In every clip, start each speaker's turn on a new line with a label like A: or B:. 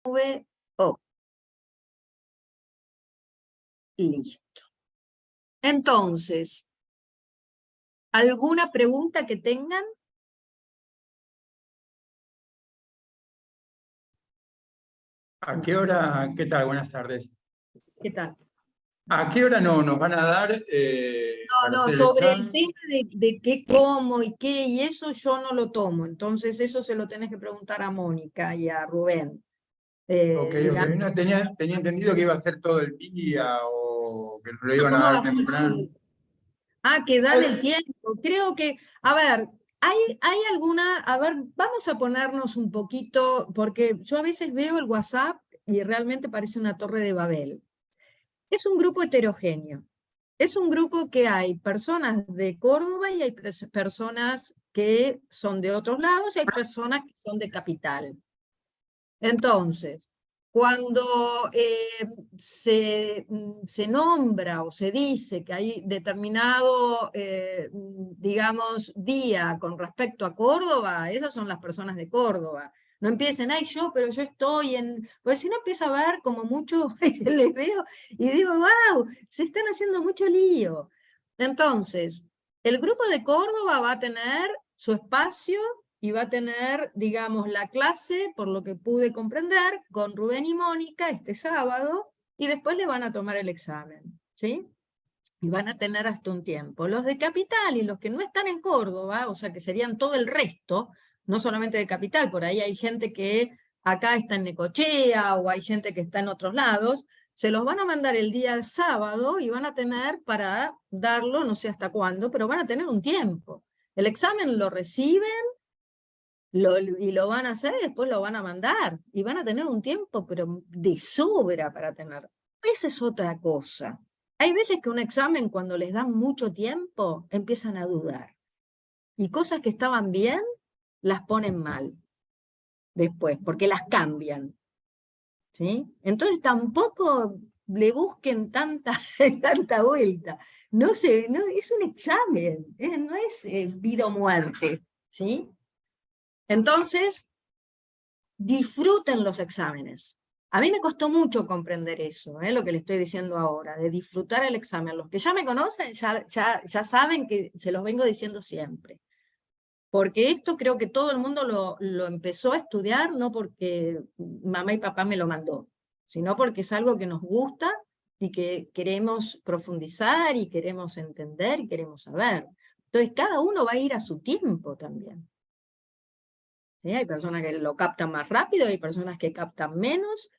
A: Oh, listo. Entonces, ¿alguna pregunta que tengan?
B: ¿A qué hora? ¿Qué tal? Buenas tardes.
A: ¿Qué tal?
B: ¿A qué hora nos van a dar para
A: No,
B: hacer el
A: sobre el
B: examen?
A: tema de qué como y qué, y eso yo no lo tomo. Entonces, eso se lo tenés que preguntar a Mónica y a Rubén.
B: Ok, ok.
A: Digamos,
B: No, tenía entendido que iba a ser todo el día o que lo iban a
A: ¿cómo va
B: dar
A: a ser?
B: temprano.
A: Que dan el
B: Ay,
A: tiempo. Creo que, a ver, hay alguna, a ver, vamos a ponernos un poquito, porque yo a veces veo el WhatsApp y realmente parece una torre de Babel. Es un grupo heterogéneo. Es un grupo que hay personas de Córdoba y hay personas que son de otros lados y hay personas que son de Capital. Entonces, cuando se nombra o se dice que hay determinado, digamos, día con respecto a Córdoba, esas son las personas de Córdoba. No empiecen, ay, pero yo estoy en... Porque si no empieza a ver como mucho, les veo y digo, wow, se están haciendo mucho lío. Entonces, el grupo de Córdoba va a tener su espacio y va a tener, digamos, la clase, por lo que pude comprender, con Rubén y Mónica este sábado, y después le van a tomar el examen, ¿sí? Y van a tener hasta un tiempo. Los de Capital y los que no están en Córdoba, o sea, que serían todo el resto, no solamente de Capital, por ahí hay gente que acá está en Necochea, o hay gente que está en otros lados, se los van a mandar el día sábado y van a tener para darlo, no sé hasta cuándo, pero van a tener un tiempo. El examen lo reciben y lo van a hacer y después lo van a mandar. Y van a tener un tiempo, pero de sobra para tener. Esa es otra cosa. Hay veces que un examen, cuando les dan mucho tiempo, empiezan a dudar. Y cosas que estaban bien, las ponen mal después, porque las cambian. ¿Sí? Entonces tampoco le busquen tanta, tanta vuelta. No sé, no, es un examen, no es vida o muerte. ¿Sí? Entonces, disfruten los exámenes. A mí me costó mucho comprender eso, lo que le estoy diciendo ahora, de disfrutar el examen. Los que ya me conocen ya saben que se los vengo diciendo siempre. Porque esto creo que todo el mundo lo empezó a estudiar, no porque mamá y papá me lo mandó, sino porque es algo que nos gusta y que queremos profundizar y queremos entender y queremos saber. Entonces cada uno va a ir a su tiempo también. ¿Sí? Hay personas que lo captan más rápido, hay personas que captan menos,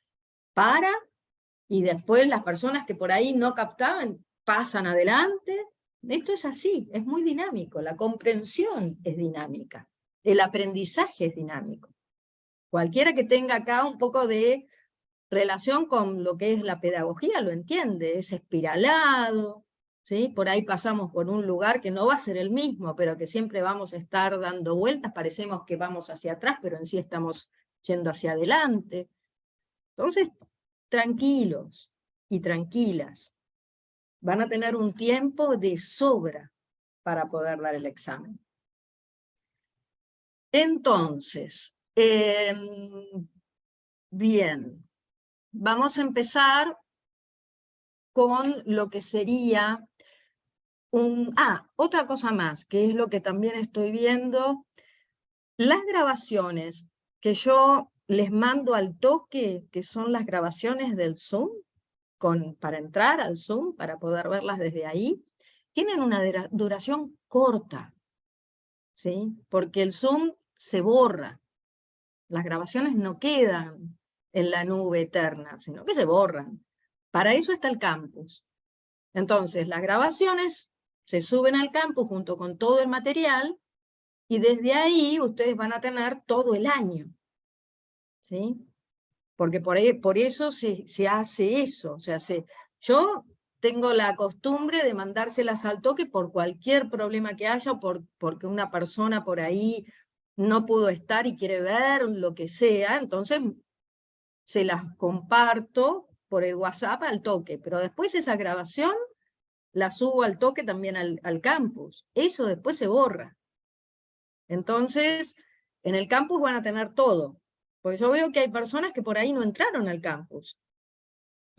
A: y después las personas que por ahí no captaban pasan adelante. Esto es así, es muy dinámico, la comprensión es dinámica, el aprendizaje es dinámico. Cualquiera que tenga acá un poco de relación con lo que es la pedagogía lo entiende, es espiralado, ¿sí? Por ahí pasamos por un lugar que no va a ser el mismo, pero que siempre vamos a estar dando vueltas, parecemos que vamos hacia atrás, pero en sí estamos yendo hacia adelante. Entonces, tranquilos y tranquilas, van a tener un tiempo de sobra para poder dar el examen. Entonces, bien, vamos a empezar con lo que sería otra cosa más, que es lo que también estoy viendo. Las grabaciones que yo les mando al toque, que son las grabaciones del Zoom, para entrar al Zoom, para poder verlas desde ahí, tienen una duración corta, ¿sí? Porque el Zoom se borra. Las grabaciones no quedan en la nube eterna, sino que se borran. Para eso está el campus. Entonces, las grabaciones se suben al campus junto con todo el material y desde ahí ustedes van a tener todo el año, ¿sí? Porque por eso se hace eso. O sea, yo tengo la costumbre de mandárselas al toque por cualquier problema que haya, porque una persona por ahí no pudo estar y quiere ver lo que sea, entonces se las comparto por el WhatsApp al toque, pero después esa grabación la subo al toque también al campus. Eso después se borra. Entonces, en el campus van a tener todo. Porque yo veo que hay personas que por ahí no entraron al campus.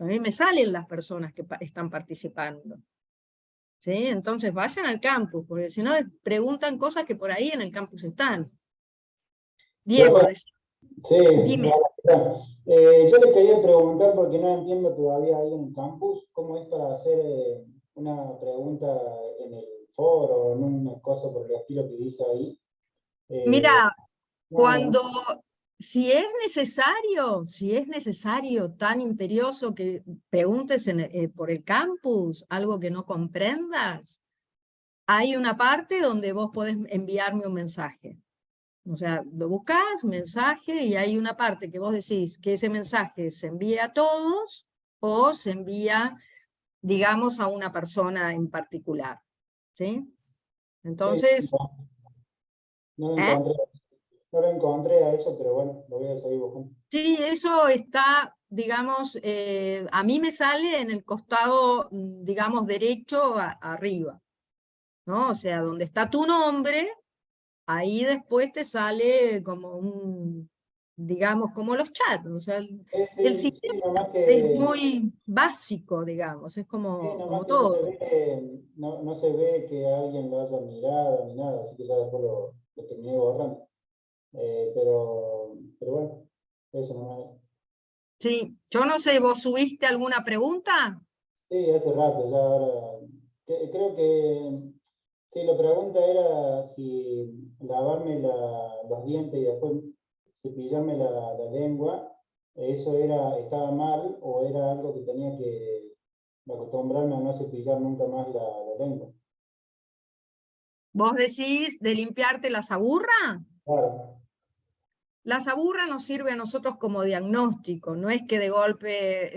A: A mí me salen las personas que están participando. ¿Sí? Entonces vayan al campus, porque si no preguntan cosas que por ahí en el campus están. Diego,
C: Bueno, sí,
A: dime.
C: bueno, yo le quería preguntar, porque no entiendo todavía ahí en el campus, cómo es para hacer una pregunta en el foro o en una cosa por el estilo que dice ahí.
A: Mira,
C: No,
A: si es necesario tan imperioso que preguntes por el campus algo que no comprendas, hay una parte donde vos podés enviarme un mensaje. O sea, lo buscás, mensaje, y hay una parte que vos decís que ese mensaje se envía a todos o se envía, digamos, a una persona en particular. ¿Sí?
C: sí,
A: Entonces,
C: no lo
A: ¿eh?
C: encontré, no lo encontré a eso, pero bueno, lo voy a seguir buscando.
A: Sí, eso está, digamos, a mí me sale en el costado, digamos, derecho arriba, ¿no? O sea, donde está tu nombre, ahí después te sale como un, digamos, como los chats, o sea, el
C: Sí,
A: sistema
C: nomás
A: es
C: que,
A: muy básico, digamos, es
C: sí,
A: como
C: nomás que no se
A: todo.
C: ve, no se ve que alguien lo haya mirado ni nada, así que ya después lo terminé borrando. Pero bueno, eso nomás.
A: Sí, yo no sé, ¿vos subiste alguna pregunta?
C: Sí, hace rato, ya ahora. Creo que sí, la pregunta era si lavarme los dientes y después cepillarme la lengua, eso estaba mal o era algo que tenía que acostumbrarme a no cepillar nunca más la lengua.
A: ¿Vos decís de limpiarte la saburra?
C: Claro,
A: La saburra nos sirve a nosotros como diagnóstico, no es que de golpe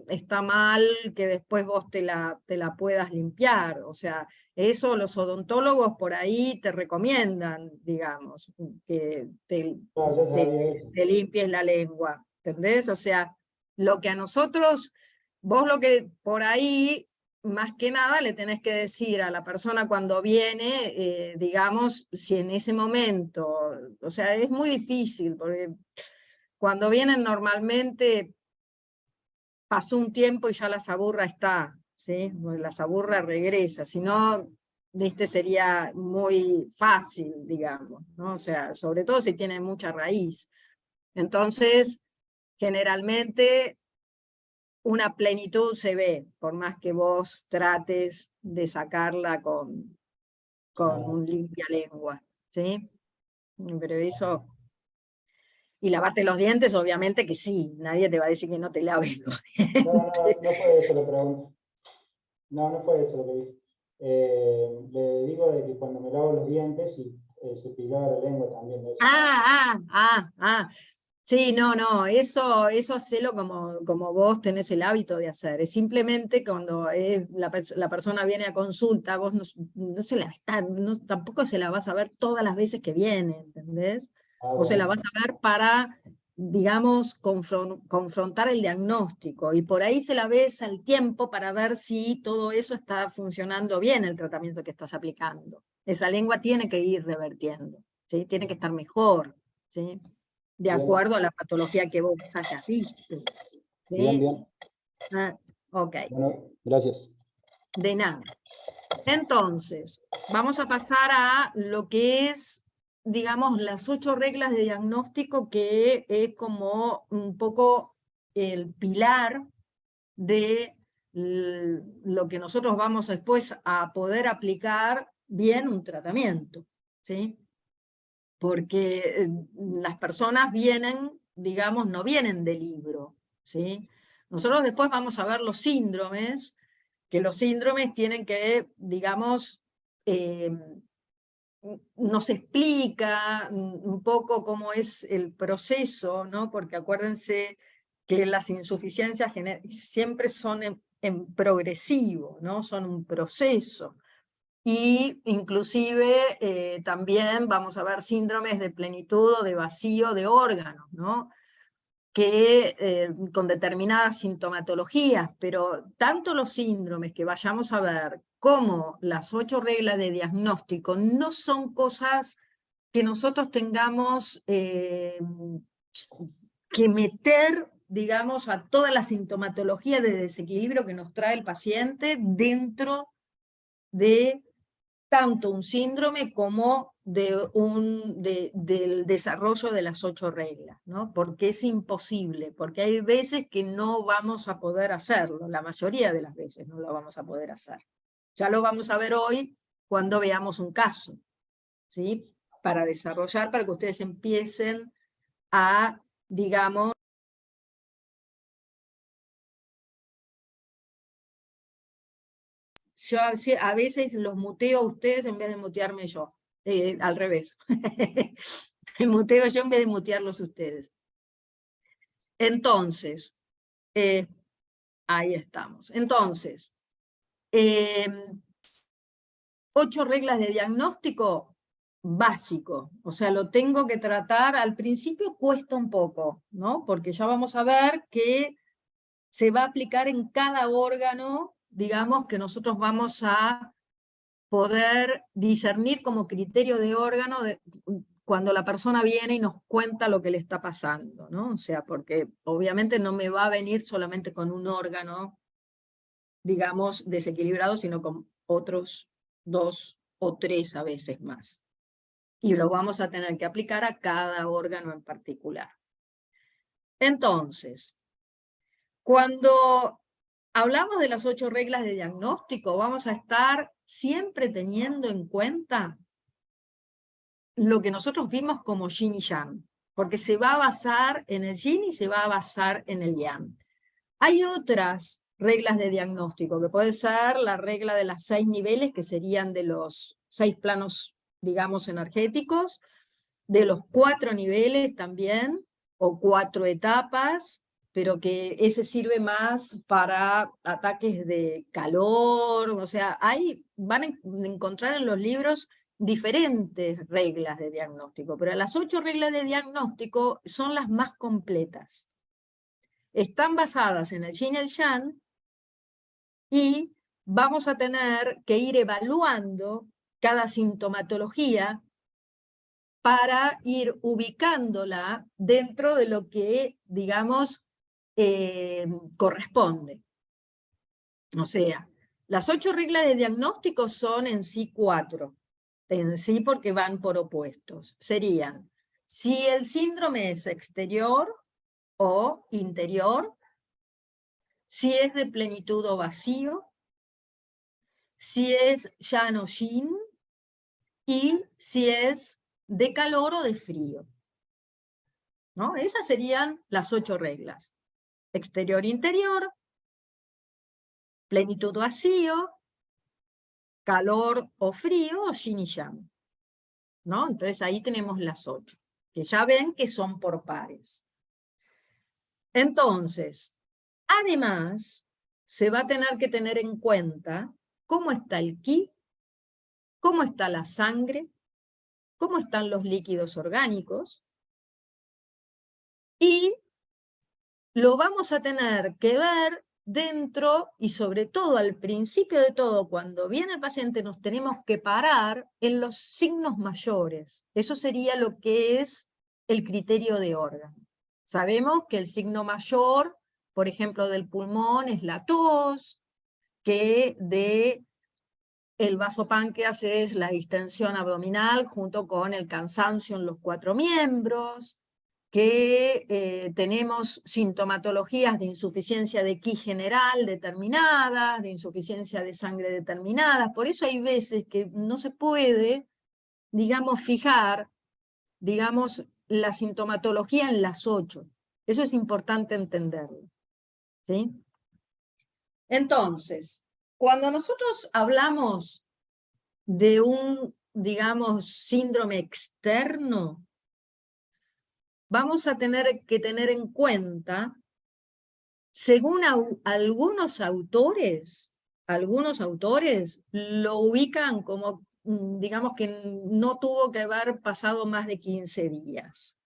A: está mal que después vos te la puedas limpiar, o sea, eso los odontólogos por ahí te recomiendan, digamos, que
C: ya sabía eso.
A: te limpies la lengua, ¿entendés? O sea, lo que a nosotros, vos lo que por ahí más que nada le tenés que decir a la persona cuando viene, digamos, si en ese momento, o sea, es muy difícil, porque cuando vienen normalmente pasó un tiempo y ya la saburra está, ¿sí? La saburra regresa, si no, viste, sería muy fácil, digamos, ¿no? O sea, sobre todo si tiene mucha raíz. Entonces, generalmente una plenitud se ve, por más que vos trates de sacarla con
C: Ah,
A: un limpialengua, ¿sí? Pero eso, y lavarte los dientes, obviamente que sí, nadie te va a decir que no te laves los dientes.
C: no fue eso la pregunta. No fue eso lo que dije. Le digo de que cuando me lavo los dientes y cepillaba la lengua también. Eso.
A: Sí, no, eso hacelo como vos tenés el hábito de hacer. Es simplemente cuando la persona viene a consulta, vos no se la tampoco se la vas a ver todas las veces que viene, ¿entendés?
C: Ah,
A: Vos se la
C: bueno.
A: vas a ver para, digamos, confrontar el diagnóstico, y por ahí se la ves al tiempo para ver si todo eso está funcionando bien, el tratamiento que estás aplicando. Esa lengua tiene que ir revertiendo, ¿sí? Tiene que estar mejor, ¿sí? De
C: Bien,
A: acuerdo a la patología que vos hayas visto.
C: bien,
A: ¿Sí?
C: bien.
A: Ah, ok,
C: Bueno, gracias.
A: de nada. Entonces, vamos a pasar a lo que es, digamos, las 8 reglas de diagnóstico, que es como un poco el pilar de lo que nosotros vamos después a poder aplicar bien un tratamiento, ¿sí? Porque las personas vienen, digamos, no vienen de libro, ¿sí? Nosotros después vamos a ver los síndromes, que los síndromes tienen que, digamos, eh, nos explica un poco cómo es el proceso, ¿no? Porque acuérdense que las insuficiencias siempre son en progresivo, ¿no? Son un proceso. Y inclusive también vamos a ver síndromes de plenitud o de vacío de órganos, ¿no? Que con determinadas sintomatologías, pero tanto los síndromes que vayamos a ver como las 8 reglas de diagnóstico no son cosas que nosotros tengamos que meter, digamos, a toda la sintomatología de desequilibrio que nos trae el paciente dentro de tanto un síndrome como del desarrollo de las 8 reglas, ¿no? Porque es imposible, porque hay veces que no vamos a poder hacerlo, la mayoría de las veces no lo vamos a poder hacer. Ya lo vamos a ver hoy cuando veamos un caso, ¿sí? Para desarrollar, para que ustedes empiecen a, digamos, yo a veces los muteo a ustedes en vez de mutearme yo, al revés. Me muteo yo en vez de mutearlos ustedes. Entonces, ahí estamos. Entonces, 8 reglas de diagnóstico básico, o sea, lo tengo que tratar, al principio cuesta un poco, ¿no? Porque ya vamos a ver que se va a aplicar en cada órgano, digamos, que nosotros vamos a poder discernir como criterio de órgano cuando la persona viene y nos cuenta lo que le está pasando, ¿no? O sea, porque obviamente no me va a venir solamente con un órgano, digamos, desequilibrado, sino con otros 2 o 3 a veces más. Y lo vamos a tener que aplicar a cada órgano en particular. Entonces, cuando hablamos de las 8 reglas de diagnóstico, vamos a estar siempre teniendo en cuenta lo que nosotros vimos como yin y yang, porque se va a basar en el yin y se va a basar en el yang. Hay otras reglas de diagnóstico, que puede ser la regla de las 6 niveles, que serían de los 6 planos, digamos, energéticos, de los 4 niveles también, o 4 etapas, pero que ese sirve más para ataques de calor, o sea, van a encontrar en los libros diferentes reglas de diagnóstico, pero las 8 reglas de diagnóstico son las más completas. Están basadas en el yin y el yang, y vamos a tener que ir evaluando cada sintomatología para ir ubicándola dentro de lo que, digamos, corresponde. O sea, las 8 reglas de diagnóstico son en sí 4, en sí porque van por opuestos. Serían, si el síndrome es exterior o interior, si es de plenitud o vacío, si es yang o yin, y si es de calor o de frío, ¿no? Esas serían las 8 reglas. Exterior-interior, plenitud o vacío, calor o frío, o yin y yang, ¿no? Entonces ahí tenemos las 8, que ya ven que son por pares. Entonces, además, se va a tener que tener en cuenta cómo está el ki, cómo está la sangre, cómo están los líquidos orgánicos, y lo vamos a tener que ver dentro, y sobre todo al principio de todo, cuando viene el paciente, nos tenemos que parar en los signos mayores. Eso sería lo que es el criterio de órgano. Sabemos que el signo mayor, por ejemplo, del pulmón es la tos, que el vasopáncreas es la distensión abdominal junto con el cansancio en los 4 miembros, que tenemos sintomatologías de insuficiencia de ki general determinadas, de insuficiencia de sangre determinadas. Por eso hay veces que no se puede, digamos, fijar, digamos, la sintomatología en las 8. Eso es importante entenderlo, ¿sí? Entonces, cuando nosotros hablamos de un, digamos, síndrome externo, vamos a tener que tener en cuenta, según algunos autores lo ubican como, digamos que no tuvo que haber pasado más de 15 días.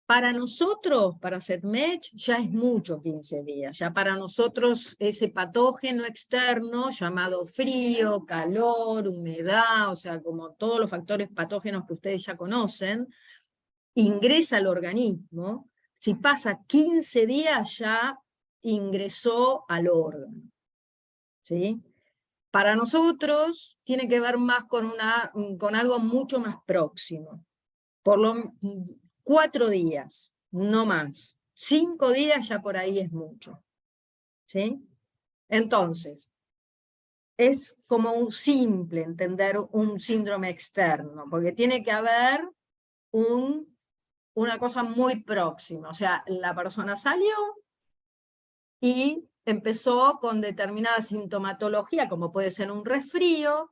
A: Para nosotros, para SEDMED, ya es mucho 15 días. Ya para nosotros ese patógeno externo llamado frío, calor, humedad, o sea, como todos los factores patógenos que ustedes ya conocen, ingresa al organismo, Si pasa 15 días ya ingresó al órgano, ¿sí? Para nosotros tiene que ver más con algo mucho más próximo. Por lo 4 días, no más. 5 días ya por ahí es mucho, ¿sí? Entonces, es como un simple entender un síndrome externo, porque tiene que haber una cosa muy próxima. O sea, la persona salió y empezó con determinada sintomatología, como puede ser un resfrío,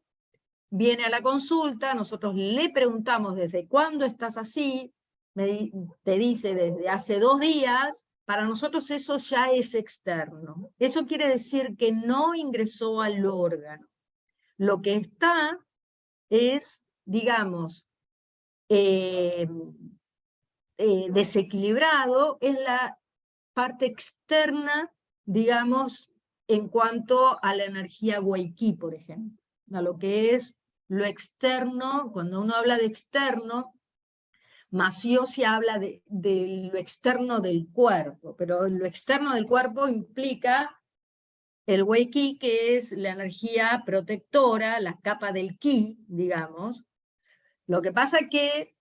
A: viene a la consulta, nosotros le preguntamos desde cuándo estás así, te dice desde hace 2 días, para nosotros eso ya es externo. Eso quiere decir que no ingresó al órgano. Lo que está es, digamos, desequilibrado, es la parte externa, digamos, en cuanto a la energía Wei-Qi, por ejemplo, a lo que es lo externo. Cuando uno habla de externo, Masiosi habla de lo externo del cuerpo, pero lo externo del cuerpo implica el Wei-Qi, que es la energía protectora, la capa del Qi, digamos. Lo que pasa que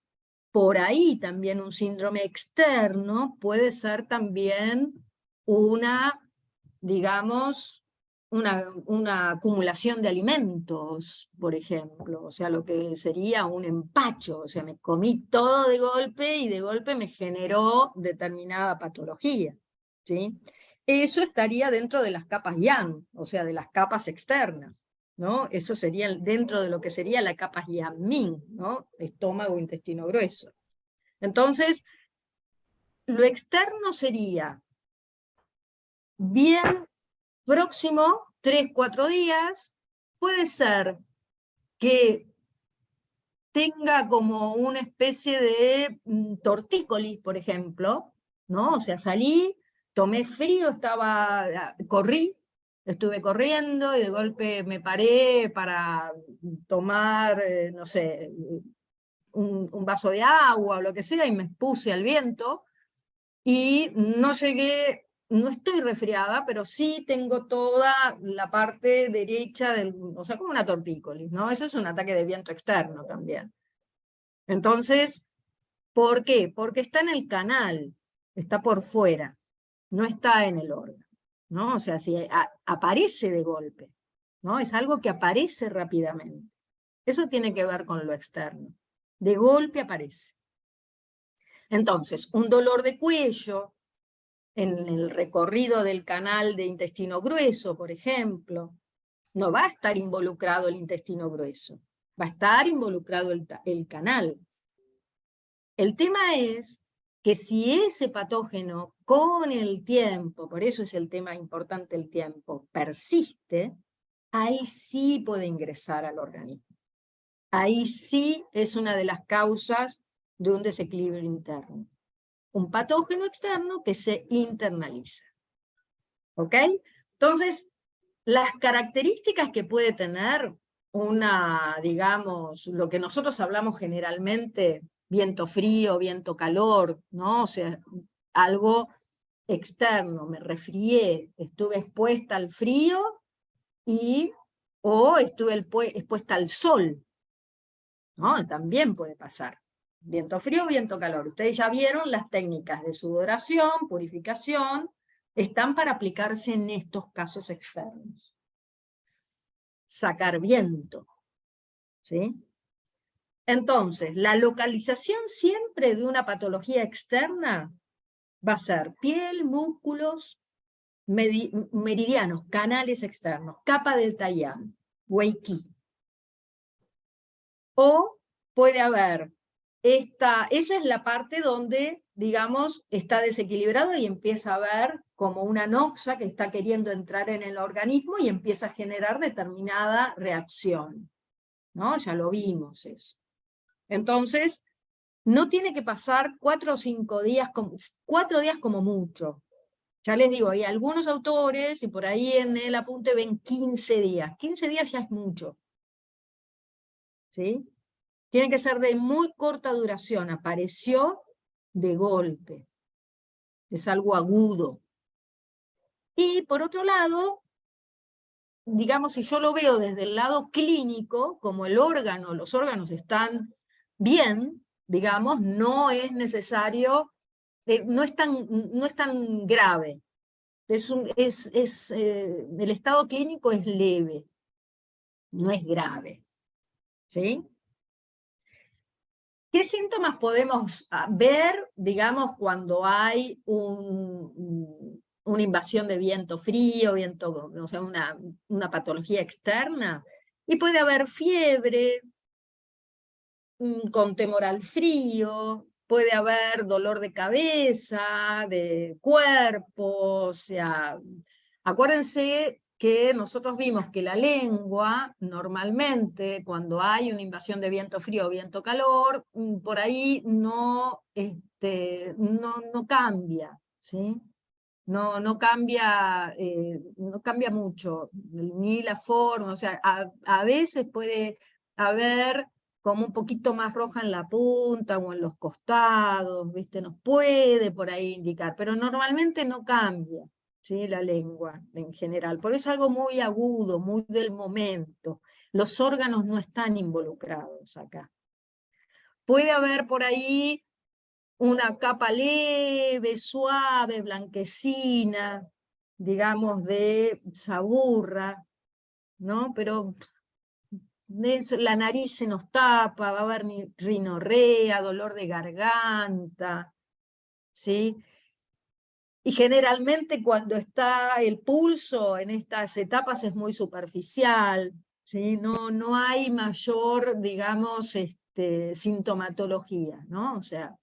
A: por ahí también un síndrome externo puede ser también una, digamos, una acumulación de alimentos, por ejemplo, o sea, lo que sería un empacho, o sea, me comí todo de golpe y de golpe me generó determinada patología, ¿sí? Eso estaría dentro de las capas yang, o sea, de las capas externas, ¿no? Eso sería dentro de lo que sería la capa yang-min, ¿no? Estómago, intestino grueso. Entonces, lo externo sería bien próximo, 3, 4 días, puede ser que tenga como una especie de tortícolis, por ejemplo, ¿no? O sea, salí, tomé frío, corrí, estuve corriendo y de golpe me paré para tomar, no sé, un vaso de agua o lo que sea, y me expuse al viento, y no llegué, no estoy resfriada, pero sí tengo toda la parte derecha o sea, como una tortícolis, ¿no? Eso es un ataque de viento externo también. Entonces, ¿por qué? Porque está en el canal, está por fuera, no está en el órgano, ¿no? O sea, si aparece de golpe, ¿no? Es algo que aparece rápidamente. Eso tiene que ver con lo externo. De golpe aparece. Entonces, un dolor de cuello en el recorrido del canal de intestino grueso, por ejemplo, no va a estar involucrado el intestino grueso, va a estar involucrado el canal. El tema es que si ese patógeno con el tiempo, por eso es el tema importante el tiempo, persiste, ahí sí puede ingresar al organismo. Ahí sí es una de las causas de un desequilibrio interno. Un patógeno externo que se internaliza. ¿Ok? Entonces, las características que puede tener digamos, lo que nosotros hablamos generalmente, viento frío, viento calor, ¿no? O sea, algo externo, me resfrié, estuve expuesta al frío o estuve expuesta al sol, ¿no? También puede pasar. Viento frío, viento calor. Ustedes ya vieron las técnicas de sudoración, purificación, están para aplicarse en estos casos externos. Sacar viento, ¿sí? Entonces, la localización siempre de una patología externa va a ser piel, músculos, meridianos, canales externos, capa del Taiyang, Wei-Qi. O puede haber esa es la parte donde, digamos, está desequilibrado y empieza a haber como una noxa que está queriendo entrar en el organismo y empieza a generar determinada reacción, ¿no? Ya lo vimos eso. Entonces, no tiene que pasar 4 o 5 días, 4 días como mucho. Ya les digo, hay algunos autores, y por ahí en el apunte ven 15 días. 15 días ya es mucho, ¿sí? Tiene que ser de muy corta duración, apareció de golpe. es algo agudo. Y por otro lado, digamos, si yo lo veo desde el lado clínico, como los órganos están bien, digamos, no es necesario, no es tan grave. El estado clínico es leve, no es grave. ¿Sí? ¿Qué síntomas podemos ver, digamos, cuando hay una invasión de viento frío, o sea, una patología externa? Y puede haber fiebre, con temor al frío, puede haber dolor de cabeza, de cuerpo, o sea, acuérdense que nosotros vimos que la lengua, normalmente, cuando hay una invasión de viento frío o viento calor, por ahí no cambia, ¿sí? No cambia, no cambia mucho, ni la forma, o sea, a veces puede haber como un poquito más roja en la punta o en los costados, ¿viste? Nos puede por ahí indicar, pero normalmente no cambia, ¿sí? La lengua en general, por eso es algo muy agudo, muy del momento. Los órganos no están involucrados acá. Puede haber por ahí una capa leve, suave, blanquecina, digamos de saburra, ¿no? Pero la nariz se nos tapa, va a haber rinorrea, dolor de garganta, ¿sí? Y generalmente cuando está el pulso en estas etapas es muy superficial, ¿sí? No hay mayor, digamos, sintomatología, ¿no? O sea,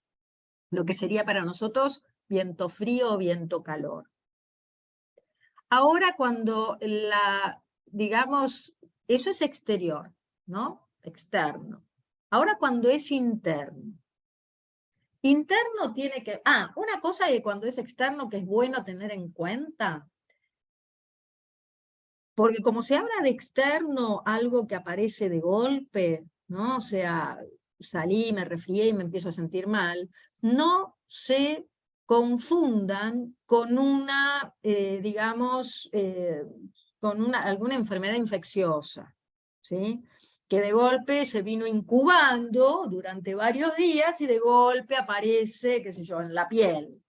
A: lo que sería para nosotros viento frío o viento calor. Ahora cuando digamos, eso es exterior, ¿no? Externo. Ahora cuando es interno. Interno tiene que... una cosa que cuando es externo que es bueno tener en cuenta, porque como se habla de externo, algo que aparece de golpe, ¿no? O sea, salí, me resfrié y me empiezo a sentir mal, no se confundan con una, digamos, con alguna enfermedad infecciosa, ¿sí? Que de golpe se vino incubando durante varios días y de golpe aparece, qué sé yo, en la piel,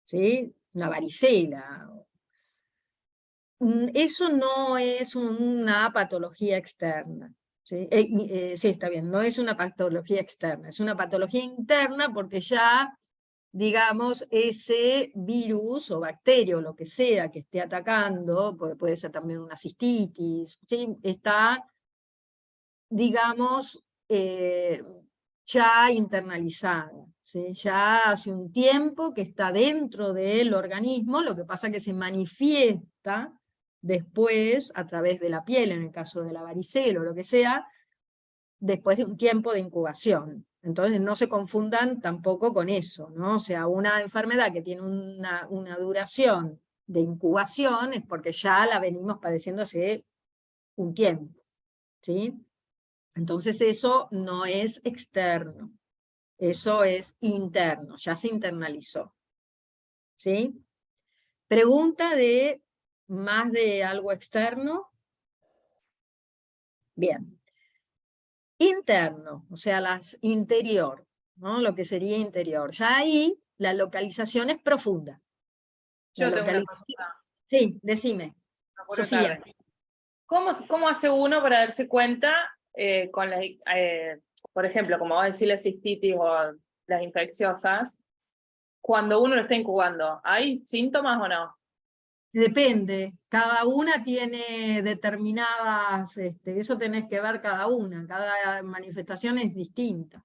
A: ¿sí? Una varicela. Eso no es una patología externa. ¿Sí? Sí, está bien, no es una patología externa, es una patología interna porque ya, digamos, ese virus o bacteria o lo que sea que esté atacando, puede ser también una cistitis, ¿sí? Está, digamos, ya internalizada, ¿sí? Ya hace un tiempo que está dentro del organismo, lo que pasa que se manifiesta después a través de la piel, en el caso de la varicela o lo que sea, después de un tiempo de incubación. Entonces no se confundan tampoco con eso, ¿no? O sea, una enfermedad que tiene una duración de incubación es porque ya la venimos padeciendo hace un tiempo, ¿sí? Entonces eso no es externo, eso es interno, ya se internalizó, ¿sí? Pregunta de más de algo externo. Bien. Interno, o sea, interior, ¿no? Lo que sería interior. Ya ahí la localización es profunda.
D: Yo tengo una pregunta.
A: Sí, decime,
D: Me acuerdo
A: Sofía.
D: tarde. ¿Cómo hace uno para darse cuenta con por ejemplo, como va a decir la cistitis o las infecciosas, cuando uno lo está incubando? ¿Hay síntomas o no?
A: Depende, cada una tiene determinadas, eso tenés que ver cada una, cada manifestación es distinta,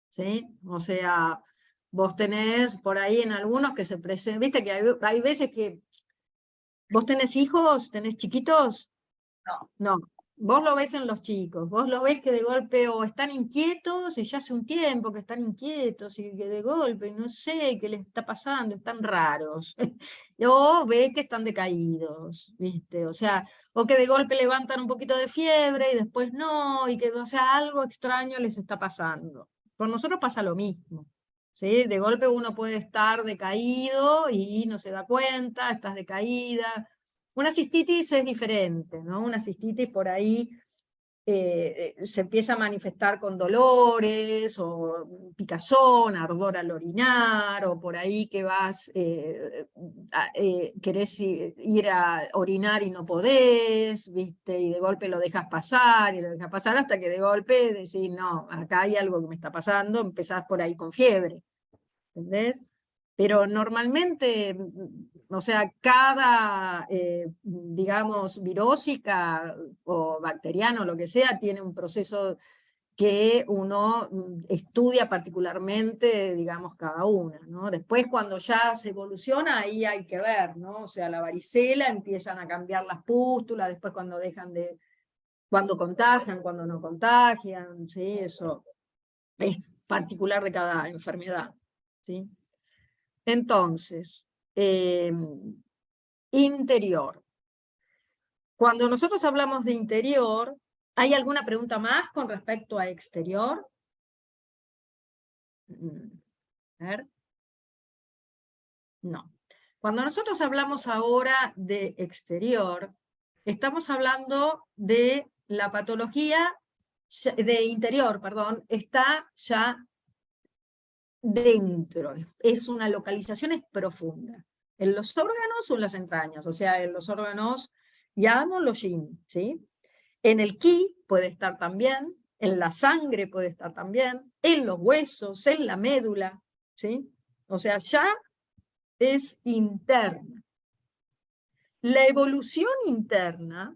A: ¿sí? O sea, vos tenés por ahí en algunos que se presentan, viste que hay veces que vos tenés hijos, tenés chiquitos,
D: No.
A: no, vos lo ves en los chicos, vos lo ves que de golpe o están inquietos, y ya hace un tiempo que están inquietos, y que de golpe, no sé qué les está pasando, están raros, o ves que están decaídos, ¿viste? O sea, o que de golpe levantan un poquito de fiebre y después no, y que, o sea, algo extraño les está pasando. Con nosotros pasa lo mismo, ¿sí? De golpe uno puede estar decaído y no se da cuenta, estás decaída. Una cistitis es diferente, ¿no? Una cistitis por ahí se empieza a manifestar con dolores, o picazón, ardor al orinar, o por ahí que vas, querés ir a orinar y no podés, ¿viste? Y de golpe lo dejas pasar, y lo dejas pasar hasta que de golpe decís, no, acá hay algo que me está pasando, empezás por ahí con fiebre, ¿entendés? Pero normalmente, o sea, cada, digamos, virósica o bacteriano, lo que sea, tiene un proceso que uno estudia particularmente, digamos, cada una, ¿no? Después, cuando ya se evoluciona, ahí hay que ver, ¿no? O sea, la varicela empiezan a cambiar las pústulas, después cuando dejan de, cuando contagian, cuando no contagian, ¿sí? Eso es particular de cada enfermedad, ¿sí? Entonces, interior. Cuando nosotros hablamos de interior, ¿hay alguna pregunta más con respecto a exterior? A ver. No. Cuando nosotros hablamos ahora de exterior, estamos hablando de la patología de interior, perdón, está ya dentro, es una localización es profunda, en los órganos o en las entrañas, o sea, en los órganos yang o los yin, ¿sí? En el ki puede estar también, en la sangre puede estar también, en los huesos, en la médula, ¿sí? O sea, ya es interna. La evolución interna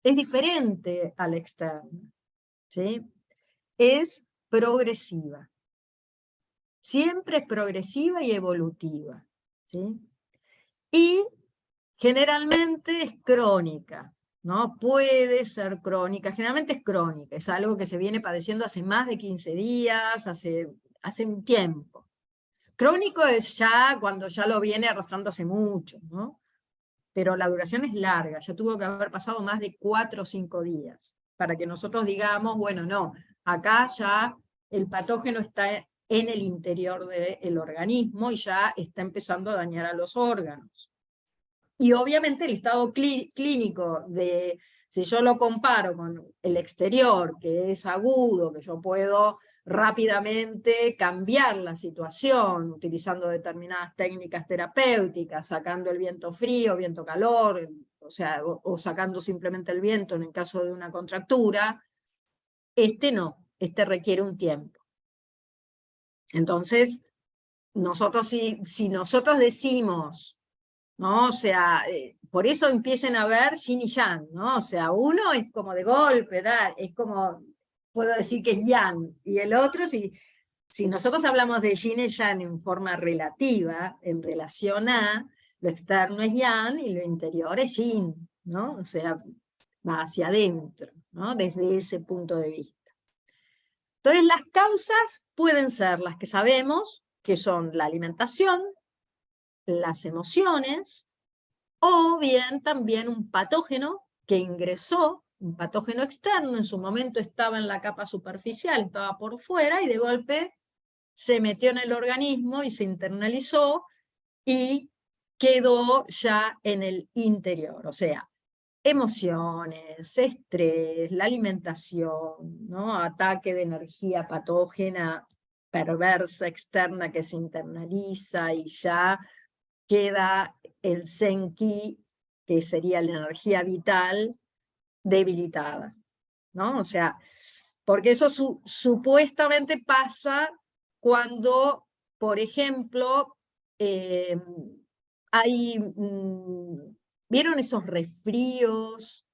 A: es diferente a la externa, ¿sí? Es progresiva. Siempre es progresiva y evolutiva, ¿sí? Y generalmente es crónica, ¿no? Puede ser crónica, generalmente es crónica, es algo que se viene padeciendo hace más de 15 días, hace un tiempo. Crónico es ya cuando ya lo viene arrastrando hace mucho, ¿no? Pero la duración es larga, ya tuvo que haber pasado más de 4 o 5 días, para que nosotros digamos, bueno, no, acá ya el patógeno está en el interior del organismo y ya está empezando a dañar a los órganos. Y obviamente el estado clínico de, si yo lo comparo con el exterior, que es agudo, que yo puedo rápidamente cambiar la situación utilizando determinadas técnicas terapéuticas, sacando el viento frío, viento calor, o sea, o sacando simplemente el viento en el caso de una contractura, este no, este requiere un tiempo. Entonces, nosotros si nosotros decimos, ¿no? O sea, por eso empiecen a ver yin y yang, ¿no? O sea, uno es como de golpe, es como, puedo decir que es yang, y el otro, si nosotros hablamos de yin y yang en forma relativa, en relación a, lo externo es yang y lo interior es yin, ¿no? O sea, va hacia adentro, ¿no? Desde ese punto de vista. Entonces, las causas pueden ser las que sabemos, que son la alimentación, las emociones, o bien también un patógeno que ingresó, un patógeno externo, en su momento estaba en la capa superficial, estaba por fuera, y de golpe se metió en el organismo y se internalizó y quedó ya en el interior, o sea, emociones, estrés, la alimentación, ¿no? Ataque de energía patógena perversa externa que se internaliza y ya queda el Zen-Ki, que sería la energía vital, debilitada, ¿no? O sea, porque eso supuestamente pasa cuando, por ejemplo, hay, ¿vieron esos resfríos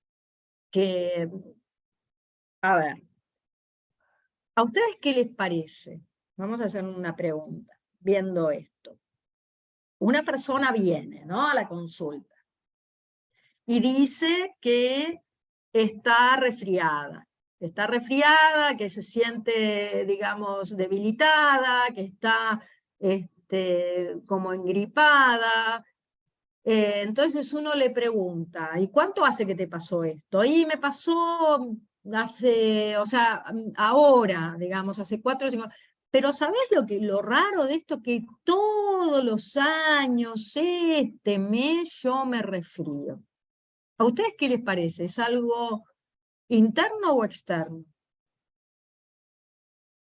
A: que, a ver, ¿a ustedes qué les parece? Vamos a hacer una pregunta, viendo esto. Una persona viene, ¿no?, a la consulta y dice que está resfriada, que se siente, digamos, debilitada, que está como engripada. Entonces uno le pregunta, ¿y cuánto hace que te pasó esto? Y me pasó hace, o sea, ahora, digamos, hace 4 o 5, Pero ¿sabés lo raro de esto? Que todos los años, este mes, yo me resfrío. ¿A ustedes qué les parece? ¿Es algo interno o externo?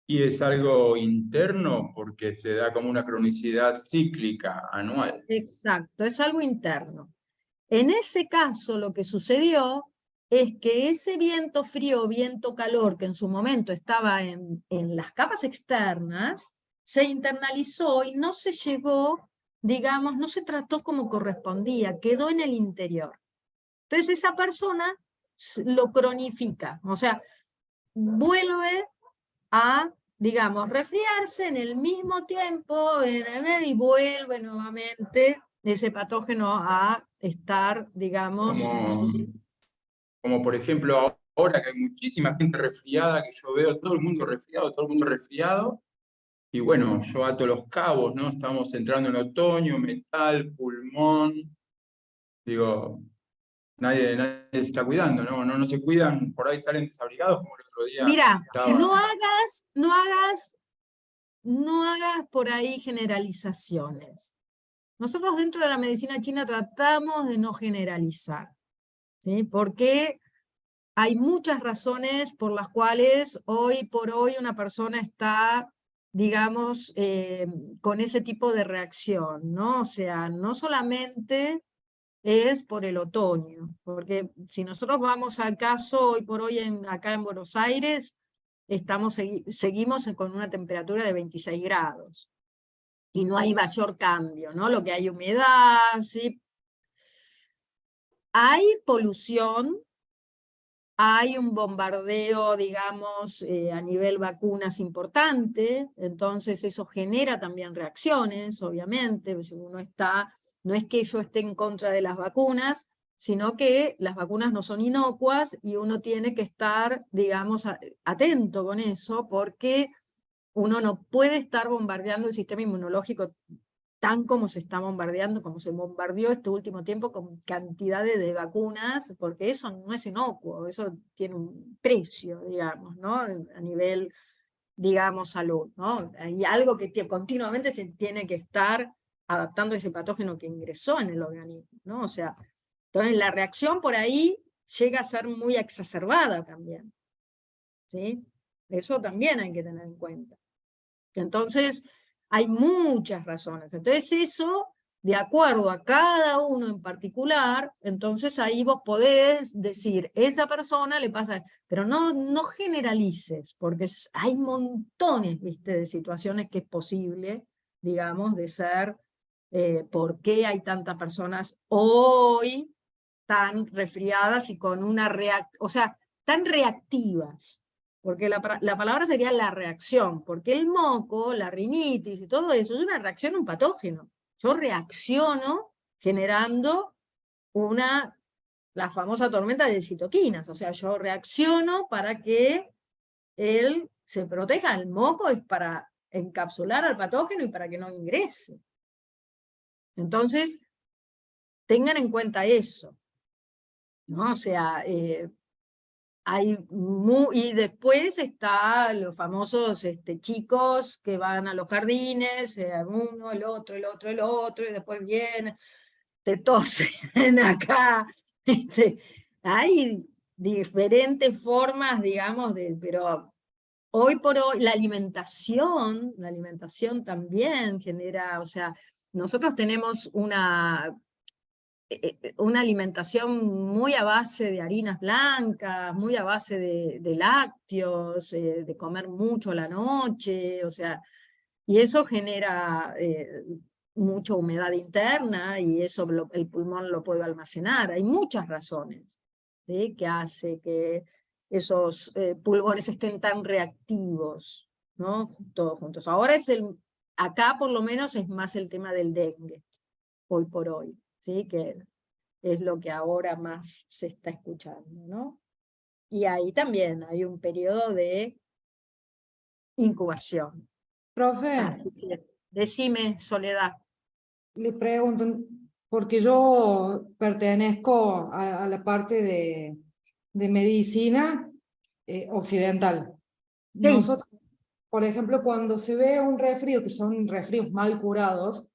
B: Y es algo interno porque se da como una cronicidad cíclica anual.
A: Exacto, es algo interno. En ese caso, lo que sucedió es que ese viento frío, viento calor, que en su momento estaba en las capas externas, se internalizó y no se llegó, digamos, no se trató como correspondía, quedó en el interior. Entonces esa persona lo cronifica, o sea, vuelve a, digamos, resfriarse en el mismo tiempo y vuelve nuevamente ese patógeno a estar, digamos...
B: Como por ejemplo ahora que hay muchísima gente resfriada, que yo veo todo el mundo resfriado, y bueno, yo ato los cabos, ¿no? Estamos entrando en otoño, metal, pulmón, digo, nadie se está cuidando, ¿no? No se cuidan, por ahí salen desabrigados, como el otro día
A: Mira,
B: estaba.
A: no hagas por ahí generalizaciones. Nosotros dentro de la medicina china tratamos de no generalizar, ¿sí? Porque hay muchas razones por las cuales hoy por hoy una persona está, digamos, con ese tipo de reacción, ¿no? O sea, no solamente es por el otoño, porque si nosotros vamos al caso hoy por hoy acá en Buenos Aires, seguimos con una temperatura de 26 grados y no hay mayor cambio, ¿no? Lo que hay humedad, ¿sí? Hay polución, hay un bombardeo, digamos, a nivel vacunas importante, entonces eso genera también reacciones, obviamente, si uno está, no es que yo esté en contra de las vacunas, sino que las vacunas no son inocuas y uno tiene que estar, digamos, atento con eso, porque uno no puede estar bombardeando el sistema inmunológico tan como se está bombardeando, como se bombardeó este último tiempo con cantidades de vacunas, porque eso no es inocuo, eso tiene un precio, digamos, ¿no? A nivel, digamos, salud, ¿no? Hay algo que continuamente se tiene que estar adaptando a ese patógeno que ingresó en el organismo, ¿no? O sea, entonces la reacción por ahí llega a ser muy exacerbada también, ¿sí? Eso también hay que tener en cuenta. Entonces, hay muchas razones. Entonces eso, de acuerdo a cada uno en particular, entonces ahí vos podés decir, esa persona le pasa, pero no generalices, porque hay montones, ¿viste?, de situaciones que es posible, digamos, de ser, ¿por qué hay tantas personas hoy tan resfriadas y con una o sea, tan reactivas? Porque la palabra sería la reacción, porque el moco, la rinitis y todo eso es una reacción a un patógeno. Yo reacciono generando la famosa tormenta de citoquinas, o sea, yo reacciono para que él se proteja. El moco es para encapsular al patógeno y para que no ingrese. Entonces, tengan en cuenta eso, ¿no? O sea, y después está los famosos chicos que van a los jardines, uno, el otro, y después vienen, te tosen acá. Hay diferentes formas, digamos, pero hoy por hoy la alimentación también genera, o sea, nosotros tenemos una alimentación muy a base de harinas blancas, muy a base de lácteos, de comer mucho a la noche, o sea, y eso genera mucha humedad interna y eso el pulmón lo puede almacenar. Hay muchas razones, ¿sí?, que hace que esos pulmones estén tan reactivos, ¿no? Todos juntos. Ahora acá por lo menos es más el tema del dengue, hoy por hoy, ¿sí?, que es lo que ahora más se está escuchando, ¿no? Y ahí también hay un periodo de incubación.
E: Profe,
A: Así que decime, Soledad.
E: le pregunto, porque yo pertenezco a la parte de medicina occidental.
A: Sí.
E: Nosotros por ejemplo, cuando se ve un resfrío, que son resfríos mal curados,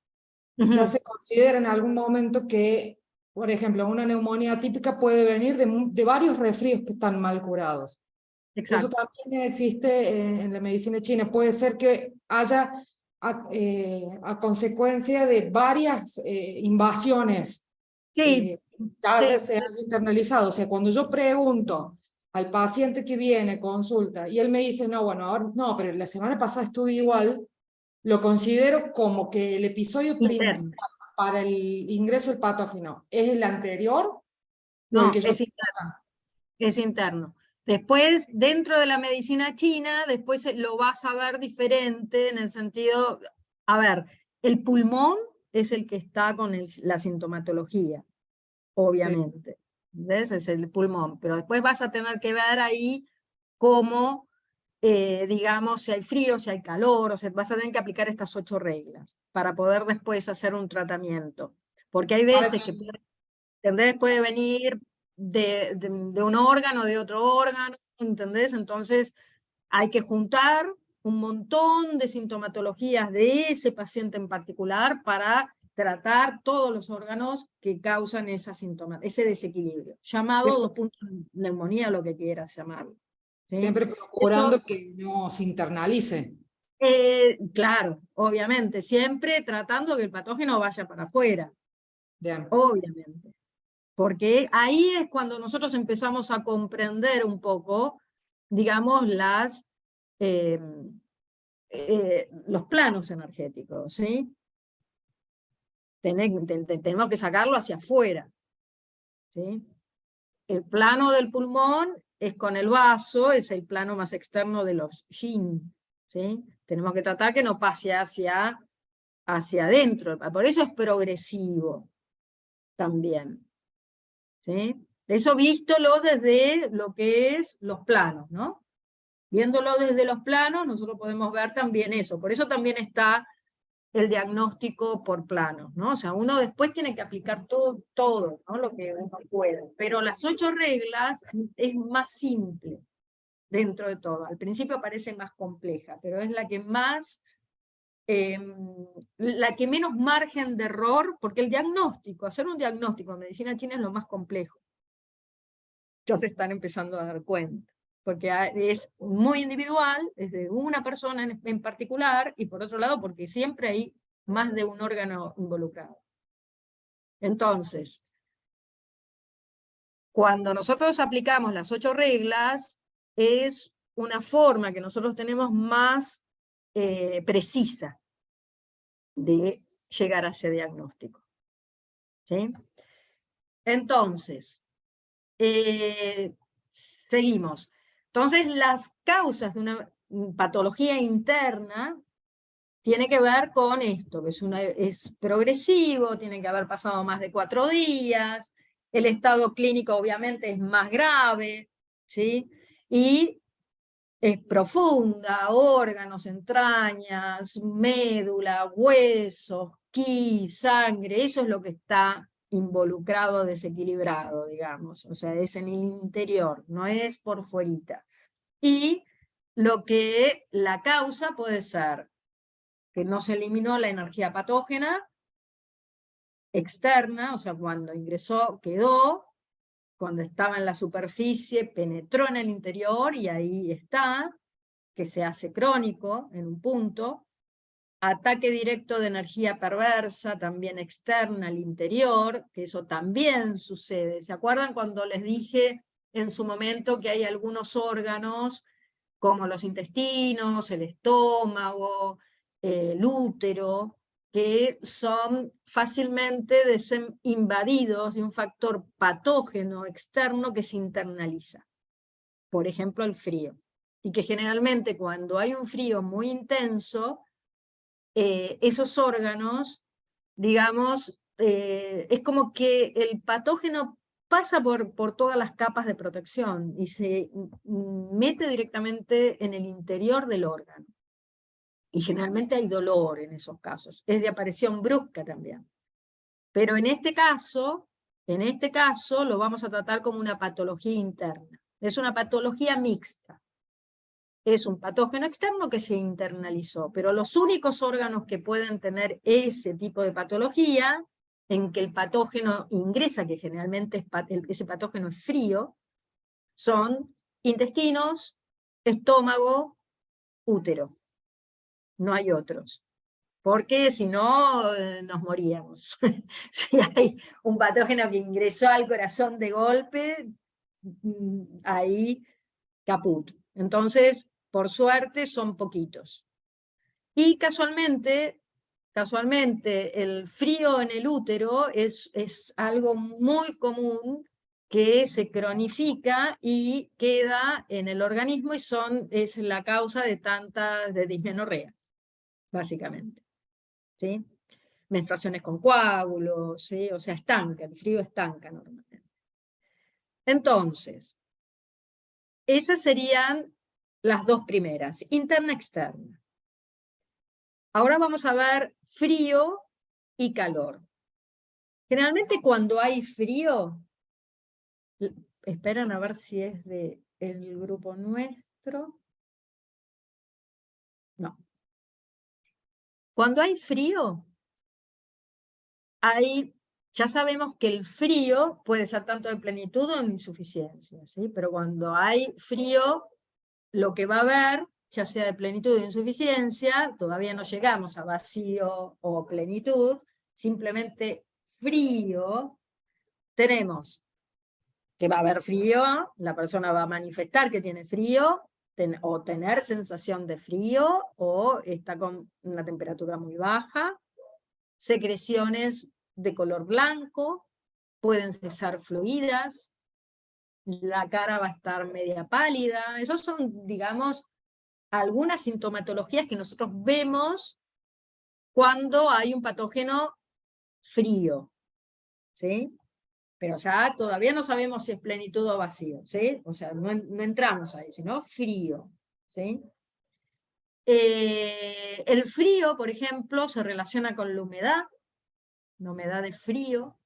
A: Ujú,
E: ya se considera en algún momento que, por ejemplo, una neumonía típica puede venir de varios resfríos que están mal curados. Eso
A: exacto.
E: también existe en la medicina china. Puede ser que haya a consecuencia de varias invasiones,
A: Sí,
E: se
A: sí,
E: haya internalizado. O sea, cuando yo pregunto al paciente que viene, consulta, y él me dice, no, bueno, ahora no, pero la semana pasada estuve igual, lo considero como que el episodio
A: interno.
E: principal para el ingreso del patógeno es el anterior o el
A: No,
E: que yo...
A: es interno. Es interno. Después, dentro de la medicina china, después lo vas a ver diferente en el sentido, a ver, el pulmón es el que está con la sintomatología,
E: Sí,
A: obviamente. ¿Ves? Es el pulmón. Pero después vas a tener que ver ahí cómo, digamos, si hay frío, si hay calor, o sea, vas a tener que aplicar estas 8 reglas para poder después hacer un tratamiento. Porque hay
E: para que
A: veces que ¿entendés? Puede venir de un órgano, de otro órgano, ¿entendés? Entonces hay que juntar un montón de sintomatologías de ese paciente en particular para tratar todos los órganos que causan ese desequilibrio, llamado
E: siempre,
A: 2 puntos neumonía, lo que quieras llamarlo. ¿Sí?
E: siempre
A: Eso,
E: procurando que no se internalice.
A: claro, obviamente, siempre tratando que el patógeno vaya para afuera,
E: Bien.
A: obviamente. Porque ahí es cuando nosotros empezamos a comprender un poco, digamos, eh, los planos energéticos, ¿sí? Tenemos que sacarlo hacia afuera, ¿sí? El plano del pulmón es con el vaso, es el plano más externo de los yin, ¿sí? Tenemos que tratar que no pase hacia adentro, por eso es progresivo también. ¿Sí? Eso vístolo desde lo que es los planos, ¿no? Viéndolo desde los planos, nosotros podemos ver también eso. Por eso también está el diagnóstico por planos, ¿no? O sea, uno después tiene que aplicar todo, ¿no? Lo que uno puede. Pero las 8 reglas es más simple dentro de todo. Al principio parece más compleja, pero es la que menos margen de error, porque el diagnóstico, hacer un diagnóstico en medicina china es lo más complejo. Ya se están empezando a dar cuenta, porque es muy individual, es de una persona en particular, y por otro lado, porque siempre hay más de un órgano involucrado. Entonces, cuando nosotros aplicamos las 8 reglas, es una forma que nosotros tenemos más precisa de llegar a ese diagnóstico. ¿Sí? Entonces, seguimos. Entonces, las causas de una patología interna tiene que ver con esto, que es progresivo, tiene que haber pasado más de 4 días, el estado clínico obviamente es más grave, ¿sí? Y es profunda, órganos, entrañas, médula, huesos, ki, sangre, eso es lo que está involucrado, desequilibrado, digamos, o sea, es en el interior, no es por fuerita. Y lo que la causa puede ser que no se eliminó la energía patógena externa, o sea, cuando ingresó quedó, cuando estaba en la superficie penetró en el interior y ahí está, que se hace crónico en un punto, ataque directo de energía perversa, también externa al interior, que eso también sucede. ¿Se acuerdan cuando les dije en su momento que hay algunos órganos, como los intestinos, el estómago, el útero, que son fácilmente invadidos de un factor patógeno externo que se internaliza? Por ejemplo, el frío. Y que generalmente cuando hay un frío muy intenso, esos órganos, digamos, es como que el patógeno pasa por todas las capas de protección y se mete directamente en el interior del órgano. Y generalmente hay dolor en esos casos. Es de aparición brusca también. Pero en este caso lo vamos a tratar como una patología interna. Es una patología mixta. es un patógeno externo que se internalizó, pero los únicos órganos que pueden tener ese tipo de patología, en que el patógeno ingresa, que generalmente ese patógeno es frío, son intestinos, estómago, útero. No hay otros. Porque si no, nos moríamos. Si hay un patógeno que ingresó al corazón de golpe, ahí caput. Entonces, por suerte, son poquitos. Y casualmente, el frío en el útero es algo muy común que se cronifica y queda en el organismo y es la causa de dismenorrea, básicamente. ¿Sí? Menstruaciones con coágulos, ¿sí? O sea, estanca, el frío estanca normalmente. Entonces, esas serían las dos primeras, interna y externa. Ahora vamos a ver frío y calor. Generalmente cuando hay frío, esperan a ver si es del grupo nuestro. No. Cuando hay frío, ya sabemos que el frío puede ser tanto de plenitud o de insuficiencia, ¿sí? Pero cuando hay frío, lo que va a haber, ya sea de plenitud o de insuficiencia, todavía no llegamos a vacío o plenitud, simplemente frío, tenemos que va a haber frío, la persona va a manifestar que tiene frío, o tener sensación de frío, o está con una temperatura muy baja, secreciones de color blanco, pueden ser fluidas, la cara va a estar media pálida. Esos son, digamos, algunas sintomatologías que nosotros vemos cuando hay un patógeno frío, ¿sí? Pero ya todavía no sabemos si es plenitud o vacío, ¿sí? O sea, no entramos ahí, sino frío, ¿sí? El frío, por ejemplo, se relaciona con la humedad de frío.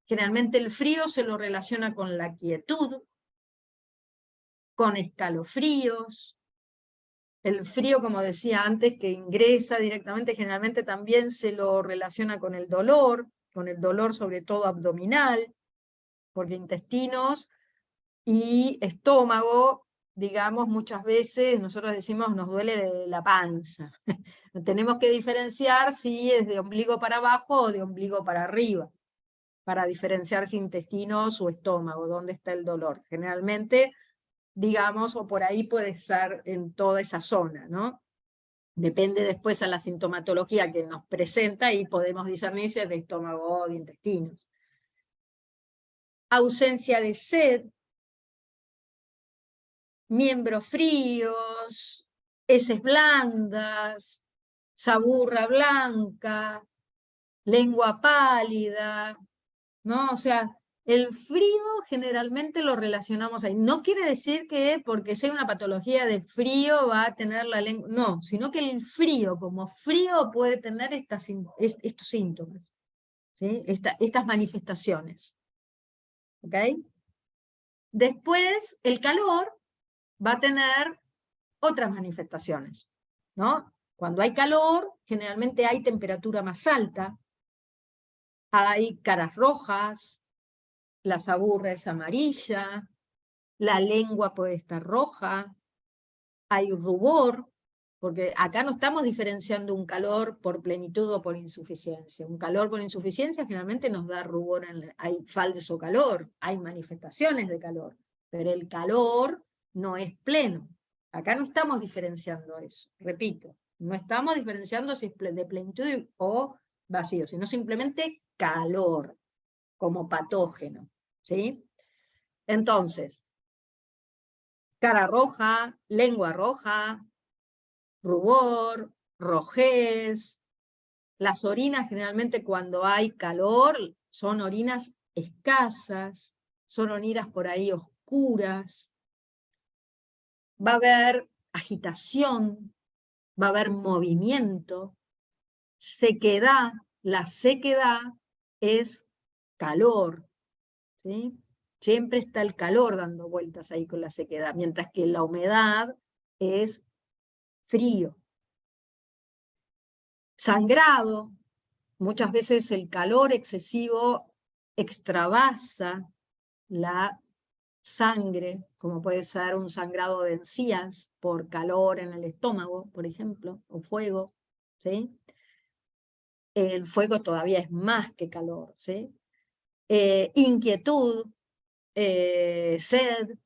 A: Generalmente el frío se lo relaciona con la quietud, con escalofríos. El frío, como decía antes, que ingresa directamente, generalmente también se lo relaciona con el dolor sobre todo abdominal, porque intestinos y estómago, digamos, muchas veces nosotros decimos nos duele la panza. Tenemos que diferenciar si es de ombligo para abajo o de ombligo para arriba, para diferenciar si intestinos o estómago, dónde está el dolor. Generalmente, digamos, o por ahí puede estar en toda esa zona, ¿no? Depende después a la sintomatología que nos presenta y podemos discernir si es de estómago o de intestinos. Ausencia de sed, miembros fríos, heces blandas, saburra blanca, lengua pálida, ¿no? O sea, el frío generalmente lo relacionamos ahí. No quiere decir que porque sea una patología de frío va a tener la lengua, no, sino que el frío como frío puede tener estos síntomas, ¿sí? Estas manifestaciones. ¿Ok? Después, el calor va a tener otras manifestaciones, ¿no? Cuando hay calor, generalmente hay temperatura más alta, hay caras rojas, la saburra es amarilla, la lengua puede estar roja, hay rubor, porque acá no estamos diferenciando un calor por plenitud o por insuficiencia. Un calor por insuficiencia generalmente nos da rubor, hay falso calor, hay manifestaciones de calor, pero el calor no es pleno. Acá no estamos diferenciando eso, repito, no estamos diferenciando si es de plenitud o vacío, sino simplemente calor como patógeno, ¿sí? Entonces, cara roja, lengua roja, rubor, rojez. Las orinas generalmente cuando hay calor son orinas escasas, son orinas por ahí oscuras. Va a haber agitación, va a haber movimiento, sequedad. La sequedad es calor, ¿sí? Siempre está el calor dando vueltas ahí con la sequedad, mientras que la humedad es frío. Sangrado, muchas veces el calor excesivo extravasa la sangre, como puede ser un sangrado de encías por calor en el estómago, por ejemplo, o fuego, ¿sí? El fuego todavía es más que calor, ¿sí? Inquietud, sed.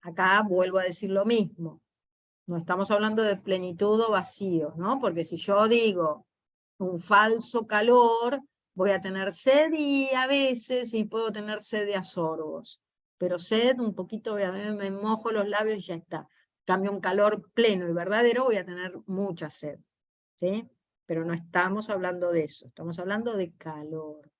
A: Acá vuelvo a decir lo mismo. No estamos hablando de plenitud o vacío, ¿no? Porque si yo digo un falso calor, voy a tener sed y a veces y puedo tener sed de a sorbos. Pero sed, un poquito, me mojo los labios y ya está. Cambio un calor pleno y verdadero, voy a tener mucha sed, ¿sí? Pero no estamos hablando de eso, estamos hablando de calor.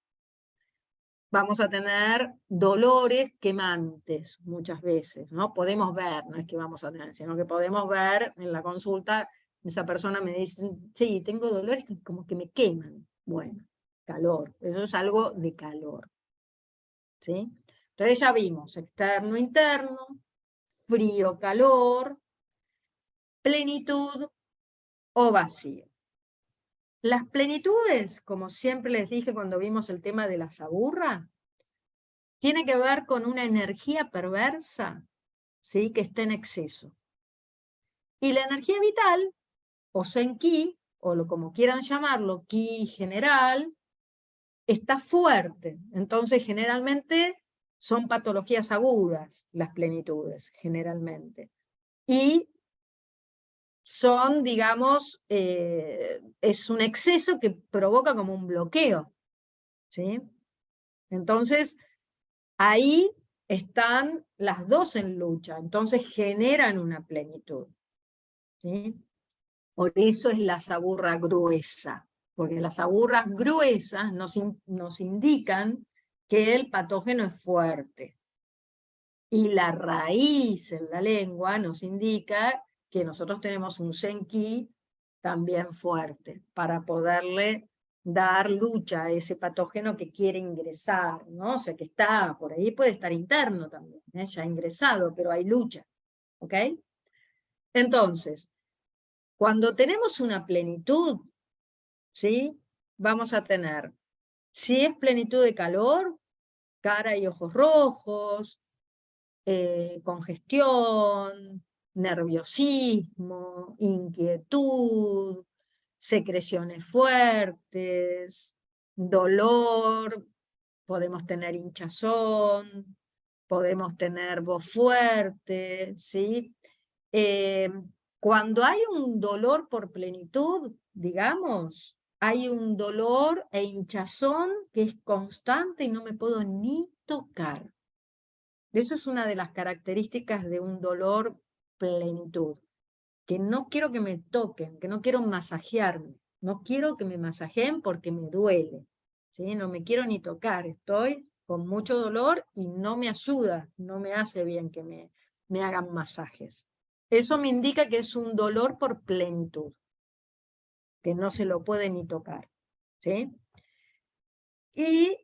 A: Vamos a tener dolores quemantes muchas veces, ¿no? Podemos ver, no es que vamos a tener, sino que podemos ver en la consulta, esa persona me dice, sí, tengo dolores que como que me queman. Bueno, calor, eso es algo de calor, ¿sí? Entonces ya vimos, externo, interno, frío, calor, plenitud o vacío. Las plenitudes, como siempre les dije cuando vimos el tema de la saburra, tiene que ver con una energía perversa, ¿sí? Que está en exceso. Y la energía vital, o Zen-Ki, o como quieran llamarlo, Ki general, está fuerte. Entonces, generalmente son patologías agudas las plenitudes, generalmente. Y son, digamos, es un exceso que provoca como un bloqueo, ¿sí? Entonces, ahí están las dos en lucha, entonces generan una plenitud, ¿sí? Por eso es la saburra gruesa, porque las saburras gruesas nos indican que el patógeno es fuerte. Y la raíz en la lengua nos indica que nosotros tenemos un Zen-Ki también fuerte, para poderle dar lucha a ese patógeno que quiere ingresar, ¿no? O sea, que está por ahí, puede estar interno también, ya ingresado, pero hay lucha, ¿ok? Entonces, cuando tenemos una plenitud, ¿sí? Vamos a tener, si es plenitud de calor, cara y ojos rojos, congestión, nerviosismo, inquietud, secreciones fuertes, dolor, podemos tener hinchazón, podemos tener voz fuerte, ¿sí? Cuando hay un dolor por plenitud, digamos, hay un dolor e hinchazón que es constante y no me puedo ni tocar. Eso es una de las características de un dolor plenitud, que no quiero que me toquen, que no quiero masajearme, no quiero que me masajeen porque me duele, ¿sí? No me quiero ni tocar, estoy con mucho dolor y no me ayuda, no me hace bien que me hagan masajes. Eso me indica que es un dolor por plenitud, que no se lo puede ni tocar, ¿sí? Y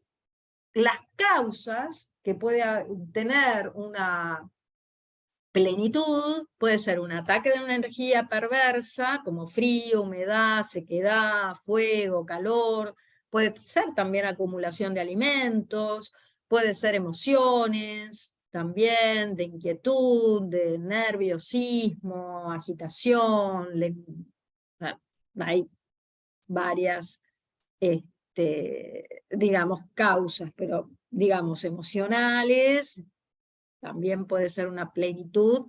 A: las causas que puede tener una plenitud, puede ser un ataque de una energía perversa, como frío, humedad, sequedad, fuego, calor, puede ser también acumulación de alimentos, puede ser emociones, también de inquietud, de nerviosismo, agitación, hay varias, digamos, causas, pero digamos emocionales, también puede ser una plenitud,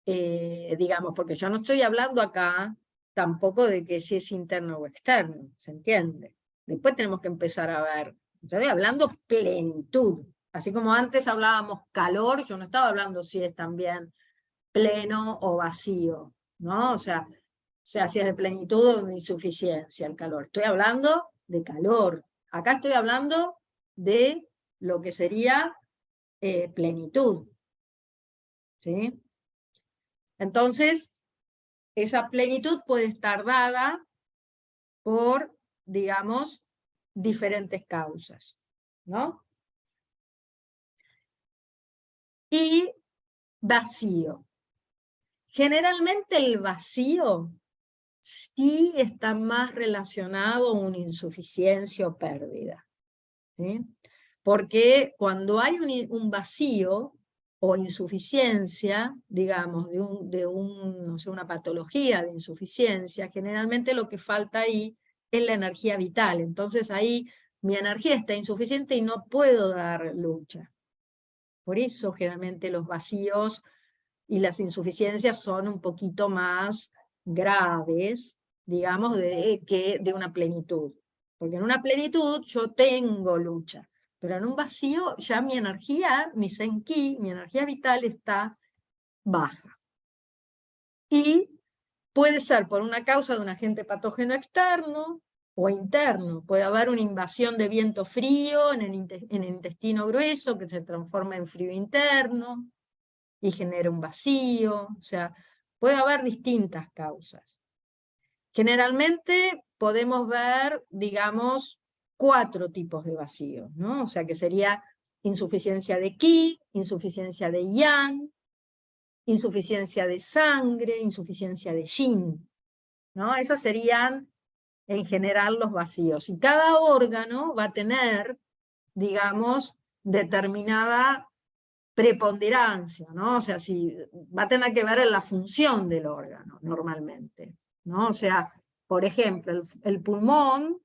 A: digamos, porque yo no estoy hablando acá tampoco de que si es interno o externo, ¿se entiende? Después tenemos que empezar a ver, estoy hablando plenitud, así como antes hablábamos calor, yo no estaba hablando si es también pleno o vacío, ¿no? O sea, si es de plenitud o de insuficiencia el calor. Estoy hablando de calor. Acá estoy hablando de lo que sería plenitud, ¿sí? Entonces, esa plenitud puede estar dada por, digamos, diferentes causas, ¿no? Y vacío. Generalmente el vacío sí está más relacionado a una insuficiencia o pérdida, ¿sí? Porque cuando hay un vacío o insuficiencia, digamos, no sé, una patología de insuficiencia, generalmente lo que falta ahí es la energía vital. Entonces ahí mi energía está insuficiente y no puedo dar lucha. Por eso generalmente los vacíos y las insuficiencias son un poquito más graves, digamos, que de una plenitud. Porque en una plenitud yo tengo lucha, pero en un vacío ya mi energía, mi senki, mi energía vital está baja. Y puede ser por una causa de un agente patógeno externo o interno. Puede haber una invasión de viento frío en el intestino grueso que se transforma en frío interno y genera un vacío. O sea, puede haber distintas causas. Generalmente podemos ver, digamos, 4 tipos de vacíos, ¿no? O sea, que sería insuficiencia de Qi, insuficiencia de Yang, insuficiencia de sangre, insuficiencia de Yin, ¿no? Esos serían, en general, los vacíos. Y cada órgano va a tener, digamos, determinada preponderancia, ¿no? O sea, si va a tener que ver en la función del órgano, normalmente, ¿no? O sea, por ejemplo, el pulmón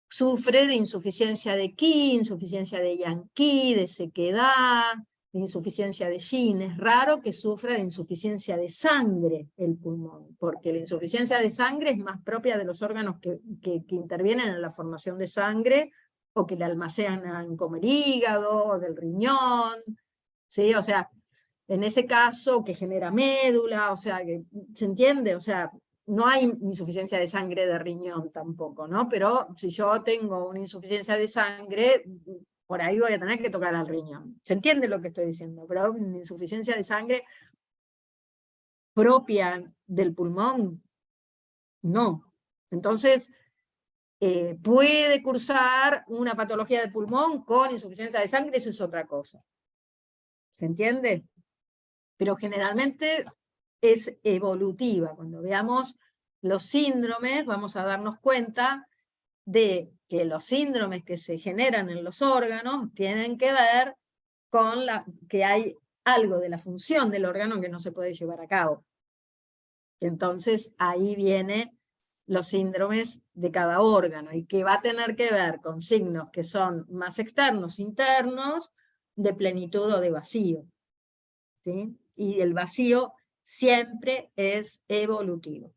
A: sufre de insuficiencia de Qi, insuficiencia de Yang Qi, de sequedad, de insuficiencia de Yin. Es raro que sufra de insuficiencia de sangre el pulmón, porque la insuficiencia de sangre es más propia de los órganos que intervienen en la formación de sangre o que la almacenan como el hígado o del riñón, ¿sí? O sea, en ese caso que genera médula, o sea, que, ¿se entiende? O sea, no hay insuficiencia de sangre de riñón tampoco, ¿no? Pero si yo tengo una insuficiencia de sangre, por ahí voy a tener que tocar al riñón. ¿Se entiende lo que estoy diciendo? Pero una insuficiencia de sangre propia del pulmón, no. Entonces, puede cursar una patología de pulmón con insuficiencia de sangre, eso es otra cosa. ¿Se entiende? Pero generalmente es evolutiva. Cuando veamos los síndromes, vamos a darnos cuenta de que los síndromes que se generan en los órganos tienen que ver con que hay algo de la función del órgano que no se puede llevar a cabo. Entonces ahí vienen los síndromes de cada órgano y que va a tener que ver con signos que son más externos, internos, de plenitud o de vacío, ¿sí? Y el vacío siempre es evolutivo,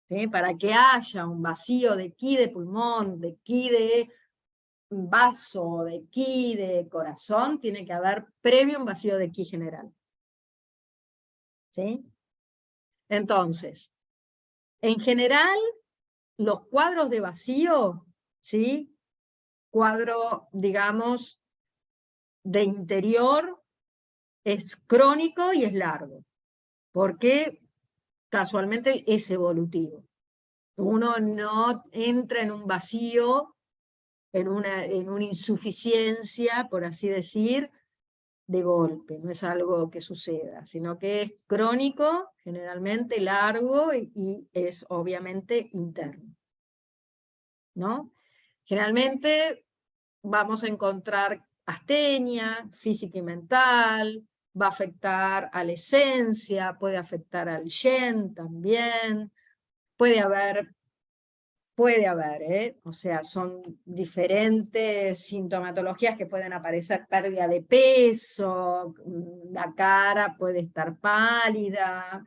A: ¿sí? Para que haya un vacío de Qi de pulmón, de Qi de vaso, de Qi de corazón, tiene que haber previo un vacío de Qi general, ¿sí? Entonces, en general, los cuadros de vacío, ¿sí? Cuadro, digamos, de interior, es crónico y es largo, porque casualmente es evolutivo. Uno no entra en un vacío, en una insuficiencia, por así decir, de golpe, no es algo que suceda, sino que es crónico, generalmente largo y es obviamente interno, ¿no? Generalmente vamos a encontrar astenia física y mental, va a afectar a la esencia, puede afectar al yen también, puede haber, o sea, son diferentes sintomatologías que pueden aparecer, pérdida de peso, la cara puede estar pálida,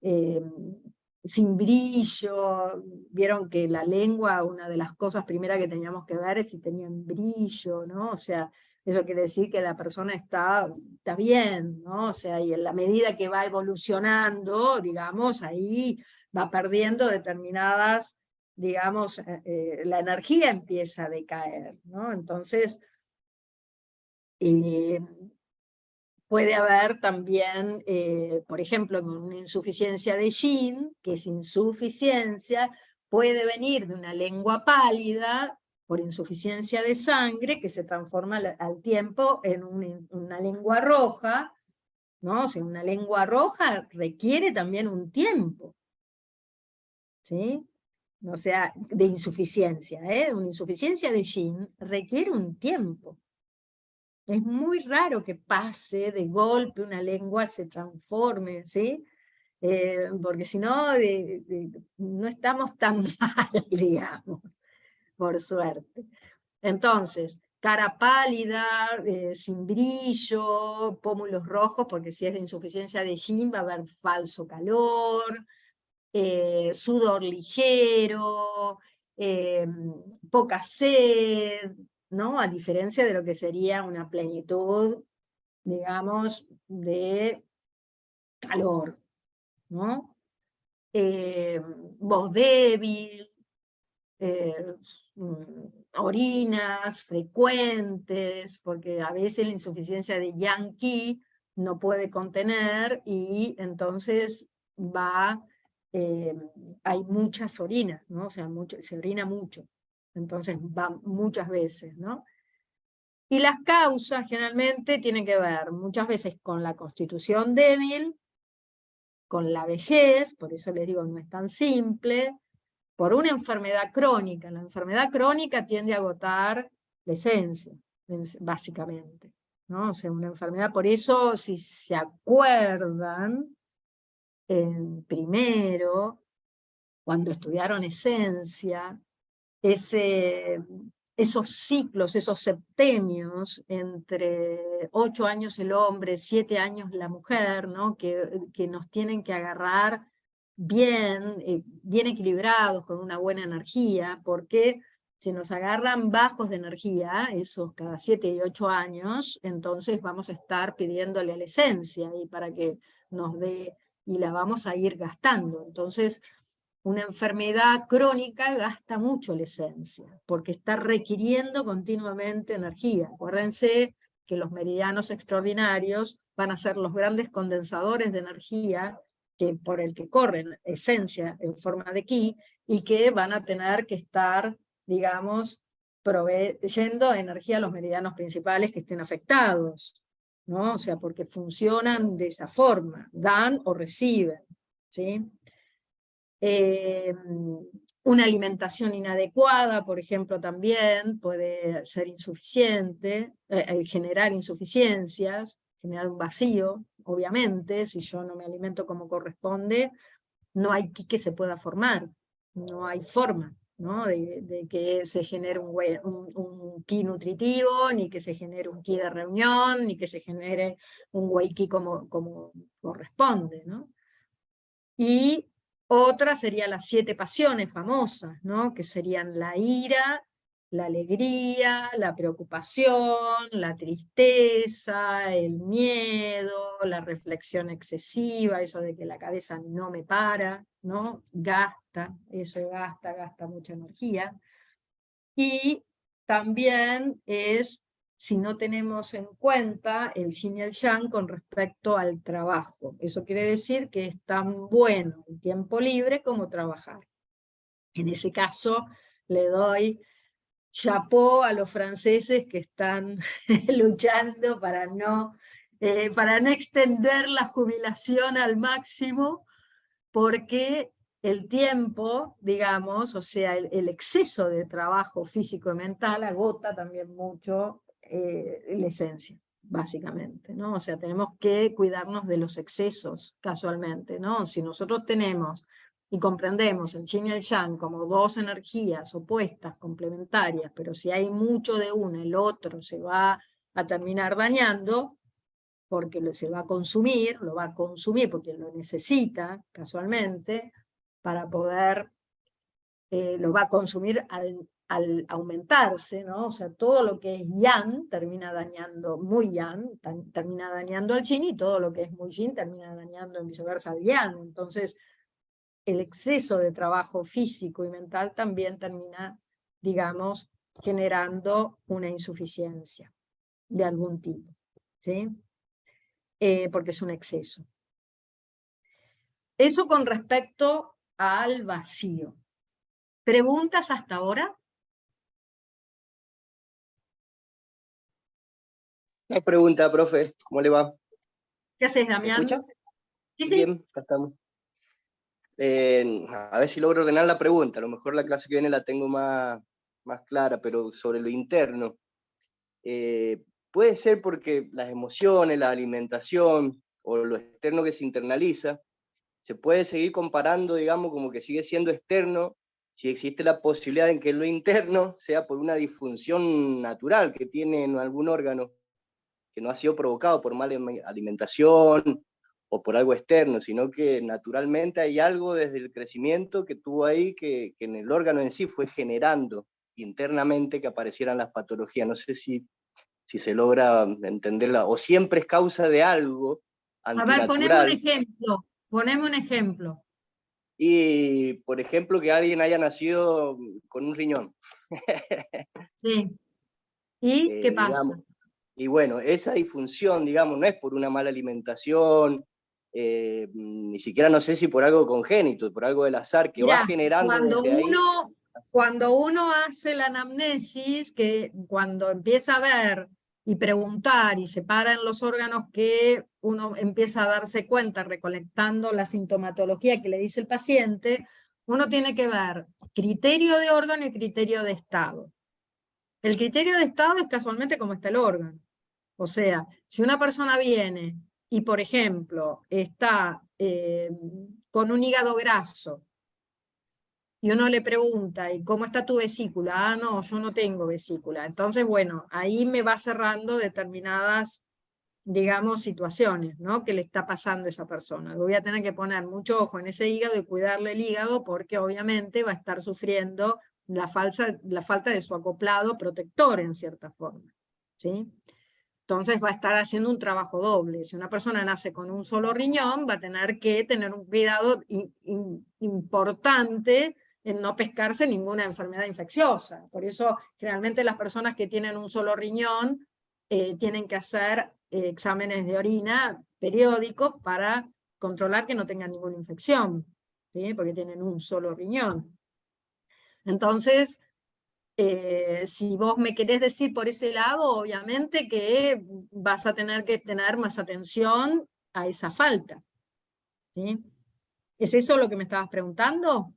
A: sin brillo. Vieron que la lengua, una de las cosas primeras que teníamos que ver es si tenían brillo, ¿no? O sea, eso quiere decir que la persona está bien, ¿no? O sea, y en la medida que va evolucionando, digamos, ahí va perdiendo determinadas, digamos, la energía empieza a decaer, ¿no? Entonces, puede haber también, por ejemplo, una insuficiencia de yin, que es insuficiencia, puede venir de una lengua pálida por insuficiencia de sangre, que se transforma al tiempo en una lengua roja, ¿no? O sea, una lengua roja requiere también un tiempo, ¿sí? O sea, de insuficiencia, ¿eh? Una insuficiencia de yin requiere un tiempo. Es muy raro que pase de golpe una lengua se transforme, ¿sí? Porque si no, no estamos tan mal, digamos, por suerte. Entonces, cara pálida, sin brillo, pómulos rojos, porque si es de insuficiencia de yin va a haber falso calor, sudor ligero, poca sed, ¿no? A diferencia de lo que sería una plenitud, digamos, de calor, ¿no? Voz débil, orinas frecuentes, porque a veces la insuficiencia de yang qi no puede contener y entonces hay muchas orinas, ¿no? O sea, se orina mucho, entonces va muchas veces, ¿no? Y las causas generalmente tienen que ver muchas veces con la constitución débil, con la vejez, por eso les digo, no es tan simple, por una enfermedad crónica. La enfermedad crónica tiende a agotar la esencia, básicamente, ¿no? O sea, una enfermedad, por eso, si se acuerdan, en primero, cuando estudiaron esencia, esos ciclos, esos septemios, entre 8 años el hombre, 7 años la mujer, ¿no? que nos tienen que agarrar bien, bien equilibrados, con una buena energía, porque si nos agarran bajos de energía, esos cada 7 y 8 años, entonces vamos a estar pidiéndole a la esencia y para que nos dé, y la vamos a ir gastando. Entonces, una enfermedad crónica gasta mucho la esencia, porque está requiriendo continuamente energía. Acuérdense que los meridianos extraordinarios van a ser los grandes condensadores de energía por el que corren esencia en forma de ki, y que van a tener que estar, digamos, proveyendo energía a los meridianos principales que estén afectados, ¿no? O sea, porque funcionan de esa forma, dan o reciben, ¿sí? Una alimentación inadecuada, por ejemplo, también puede ser insuficiente, generar insuficiencias, generar un vacío, obviamente. Si yo no me alimento como corresponde, no hay ki que se pueda formar, no hay forma, ¿no? de que se genere un ki nutritivo, ni que se genere un ki de reunión, ni que se genere un wei ki como corresponde, ¿no? Y otra serían las 7 pasiones famosas, ¿no? Que serían la ira, la alegría, la preocupación, la tristeza, el miedo, la reflexión excesiva, eso de que la cabeza no me para, ¿no? Eso gasta mucha energía. Y también es, si no tenemos en cuenta el yin y el yang con respecto al trabajo. Eso quiere decir que es tan bueno el tiempo libre como trabajar. En ese caso, le doy chapeau a los franceses que están luchando para no extender la jubilación al máximo, porque el tiempo, digamos, o sea, el exceso de trabajo físico y mental agota también mucho la esencia, básicamente, ¿no? O sea, tenemos que cuidarnos de los excesos, casualmente, ¿no? Si nosotros tenemos y comprendemos el yin y el yang como dos energías opuestas, complementarias, pero si hay mucho de uno, el otro se va a terminar dañando, porque se va a consumir, lo va a consumir porque lo necesita casualmente, para poder, lo va a consumir al aumentarse, ¿no? O sea, todo lo que es yang termina dañando, muy yang, termina dañando al yin, y todo lo que es muy yin termina dañando en viceversa al yang. Entonces, el exceso de trabajo físico y mental también termina, digamos, generando una insuficiencia de algún tipo, ¿sí? Porque es un exceso. Eso con respecto al vacío. ¿Preguntas hasta ahora?
F: Una pregunta, profe, ¿cómo le va?
A: ¿Qué haces,
F: ¿Me
A: Damián?
F: escucha?
A: Sí, sí.
F: Bien, acá estamos. A ver si logro ordenar la pregunta. A lo mejor la clase que viene la tengo más clara, pero sobre lo interno. Puede ser porque las emociones, la alimentación o lo externo que se internaliza, se puede seguir comparando, digamos, como que sigue siendo externo, si existe la posibilidad de que lo interno sea por una disfunción natural que tiene en algún órgano, que no ha sido provocado por mala alimentación o por algo externo, sino que naturalmente hay algo desde el crecimiento que tuvo ahí que en el órgano en sí fue generando internamente que aparecieran las patologías. No sé si se logra entenderla, o siempre es causa de algo
A: A ver, poneme un
F: antinatural.
A: ejemplo. Poneme un ejemplo.
F: Y, por ejemplo, que alguien haya nacido con un riñón.
A: Sí. ¿Y qué pasa?
F: Digamos. Y bueno, esa disfunción, digamos, no es por una mala alimentación, ni siquiera no sé si por algo congénito, por algo del azar, que va
A: Mirá,
F: generando desde ahí.
A: cuando uno hace la anamnesis, que cuando empieza a ver y preguntar y separan los órganos, que uno empieza a darse cuenta recolectando la sintomatología que le dice el paciente, uno tiene que ver criterio de órgano y criterio de estado. El criterio de estado es casualmente cómo está el órgano. O sea, si una persona viene y, por ejemplo, está con un hígado graso, y uno le pregunta, ¿y cómo está tu vesícula? Ah, no, yo no tengo vesícula. Entonces, bueno, ahí me va cerrando determinadas, digamos, situaciones, ¿no? Que le está pasando a esa persona. Voy a tener que poner mucho ojo en ese hígado y cuidarle el hígado porque obviamente va a estar sufriendo la falta de su acoplado protector en cierta forma, ¿sí? Entonces va a estar haciendo un trabajo doble. Si una persona nace con un solo riñón, va a tener que tener un cuidado importante en no pescarse ninguna enfermedad infecciosa. Por eso, generalmente las personas que tienen un solo riñón tienen que hacer exámenes de orina periódicos para controlar que no tengan ninguna infección, ¿sí? Porque tienen un solo riñón. Entonces, si vos me querés decir por ese lado, obviamente que vas a tener que tener más atención a esa falta, ¿sí? ¿Es eso lo que me estabas preguntando?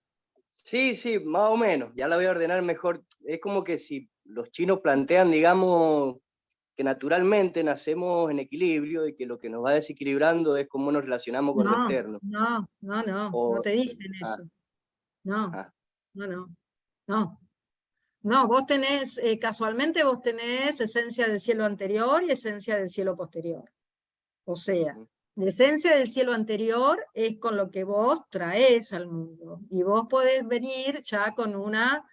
F: Sí, sí, más o menos, ya la voy a ordenar mejor. Es como que si los chinos plantean, digamos, que naturalmente nacemos en equilibrio y que lo que nos va desequilibrando es cómo nos relacionamos con lo
A: No,
F: externo.
A: no te dicen eso. No,
F: Ah,
A: no. No, vos tenés, casualmente vos tenés esencia del cielo anterior y esencia del cielo posterior. O sea, la esencia del cielo anterior es con lo que vos traes al mundo. Y vos podés venir ya con una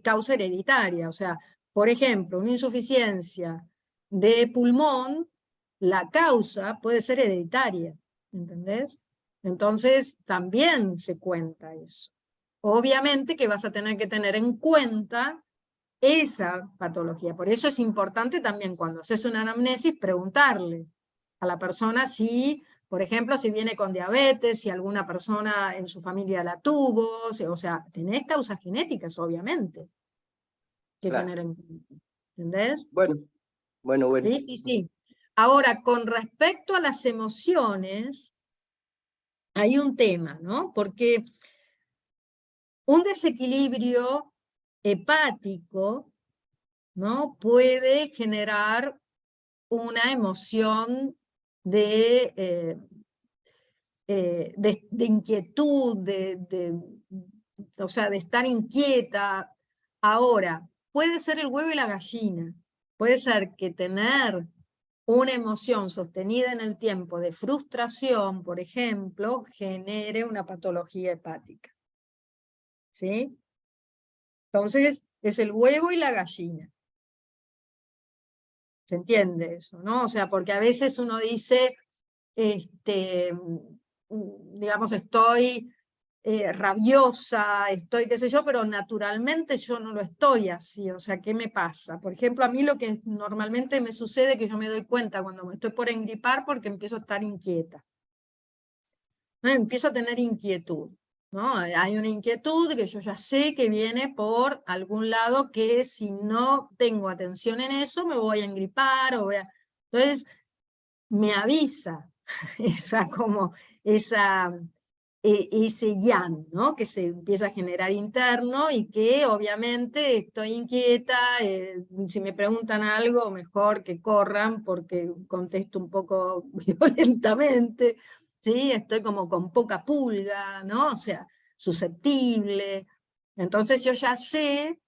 A: causa hereditaria. O sea, por ejemplo, una insuficiencia de pulmón, la causa puede ser hereditaria. ¿Entendés? Entonces, también se cuenta eso. Obviamente que vas a tener que tener en cuenta esa patología. Por eso es importante también cuando haces una anamnesis preguntarle a la persona si, por ejemplo, si viene con diabetes, si alguna persona en su familia la tuvo, o sea, tenés causas genéticas, obviamente, que
F: claro.
A: tener en cuenta. ¿Entendés?
F: Bueno.
A: Sí, sí, sí. Ahora, con respecto a las emociones, hay un tema, ¿no? Porque un desequilibrio hepático, ¿no? Puede generar una emoción de inquietud, o sea, de estar inquieta. Ahora, puede ser el huevo y la gallina. Puede ser que tener una emoción sostenida en el tiempo de frustración, por ejemplo, genere una patología hepática. ¿Sí? Entonces, es el huevo y la gallina. ¿Se entiende eso, no? O sea, porque a veces uno dice, digamos, estoy rabiosa, estoy qué sé yo, pero naturalmente yo no lo estoy así. O sea, ¿qué me pasa? Por ejemplo, a mí lo que normalmente me sucede es que yo me doy cuenta cuando me estoy por engripar porque empiezo a estar inquieta. ¿No? Empiezo a tener inquietud. ¿No? Hay una inquietud que yo ya sé que viene por algún lado que si no tengo atención en eso me voy a engripar. Entonces me avisa. ese yang, ¿no? Que se empieza a generar interno y que obviamente estoy inquieta, si me preguntan algo, mejor que corran porque contesto un poco violentamente, ¿sí? Estoy como con poca pulga, ¿no? O sea, susceptible. Entonces yo ya sé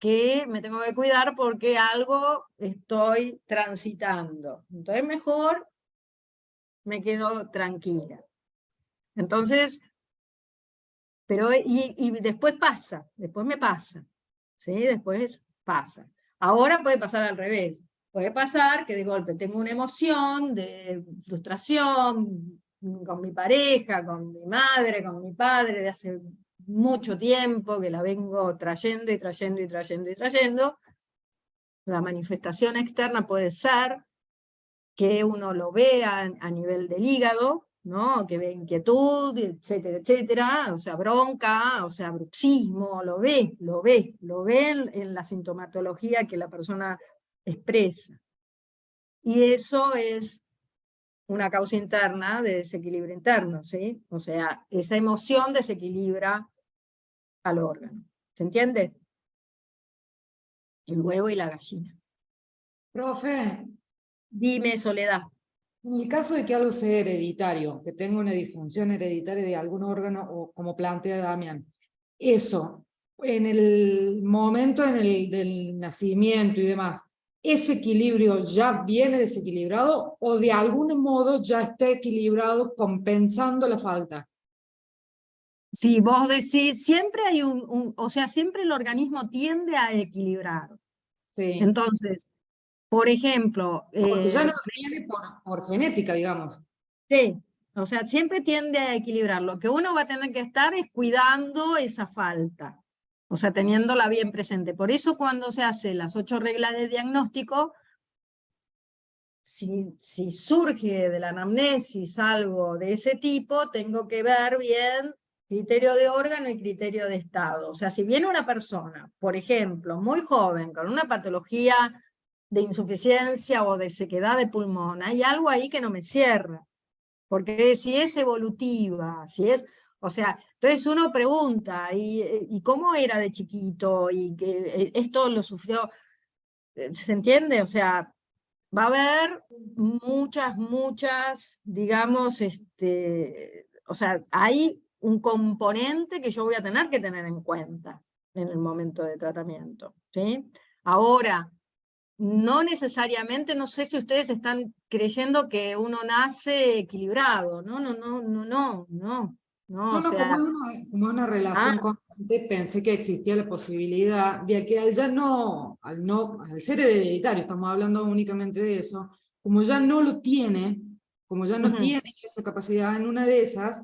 A: que me tengo que cuidar porque algo estoy transitando. Entonces mejor me quedo tranquila. Entonces, pero y después pasa, después me pasa, ¿sí? Después pasa. Ahora puede pasar al revés. Puede pasar que de golpe tengo una emoción de frustración con mi pareja, con mi madre, con mi padre, de hace mucho tiempo, que la vengo trayendo y trayendo y trayendo y trayendo. La manifestación externa puede ser que uno lo vea a nivel del hígado, ¿no? Que ve inquietud, etcétera, etcétera, o sea, bronca, o sea, bruxismo, lo ve en la sintomatología que la persona expresa. Y eso es una causa interna de desequilibrio interno, ¿sí? O sea, esa emoción desequilibra al órgano. ¿Se entiende? El huevo y la gallina.
E: Profe,
A: Dime, Soledad.
E: en el caso de que algo sea hereditario, que tenga una disfunción hereditaria de algún órgano, o como plantea Damián, eso, en el momento del nacimiento y demás, ¿ese equilibrio ya viene desequilibrado o de algún modo ya está equilibrado compensando la falta?
A: Si vos decís, siempre hay o sea, siempre el organismo tiende a equilibrar.
E: Sí.
A: Entonces, por ejemplo,
E: Porque ya no lo tiene por genética, digamos.
A: sí, o sea, siempre tiende a equilibrar. Lo que uno va a tener que estar es cuidando esa falta, o sea, teniéndola bien presente. Por eso cuando se hace las 8 reglas de diagnóstico, si surge de la anamnesis algo de ese tipo, tengo que ver bien criterio de órgano y criterio de estado. O sea, si viene una persona, por ejemplo, muy joven, con una patología de insuficiencia o de sequedad de pulmón, hay algo ahí que no me cierra. Porque si es evolutiva, si es, o sea, entonces uno pregunta, ¿y cómo era de chiquito? ¿Y que esto lo sufrió? ¿Se entiende? O sea, va a haber muchas, digamos, o sea, hay un componente que yo voy a tener que tener en cuenta en el momento de tratamiento, ¿sí? Ahora, no necesariamente, no sé si ustedes están creyendo que uno nace equilibrado, no,
E: No,
A: o
E: no,
A: sea,
E: como una relación constante, pensé que existía la posibilidad de que al ya no, al ser hereditario, estamos hablando únicamente de eso, como ya no lo tiene, como ya no tiene esa capacidad en una de esas,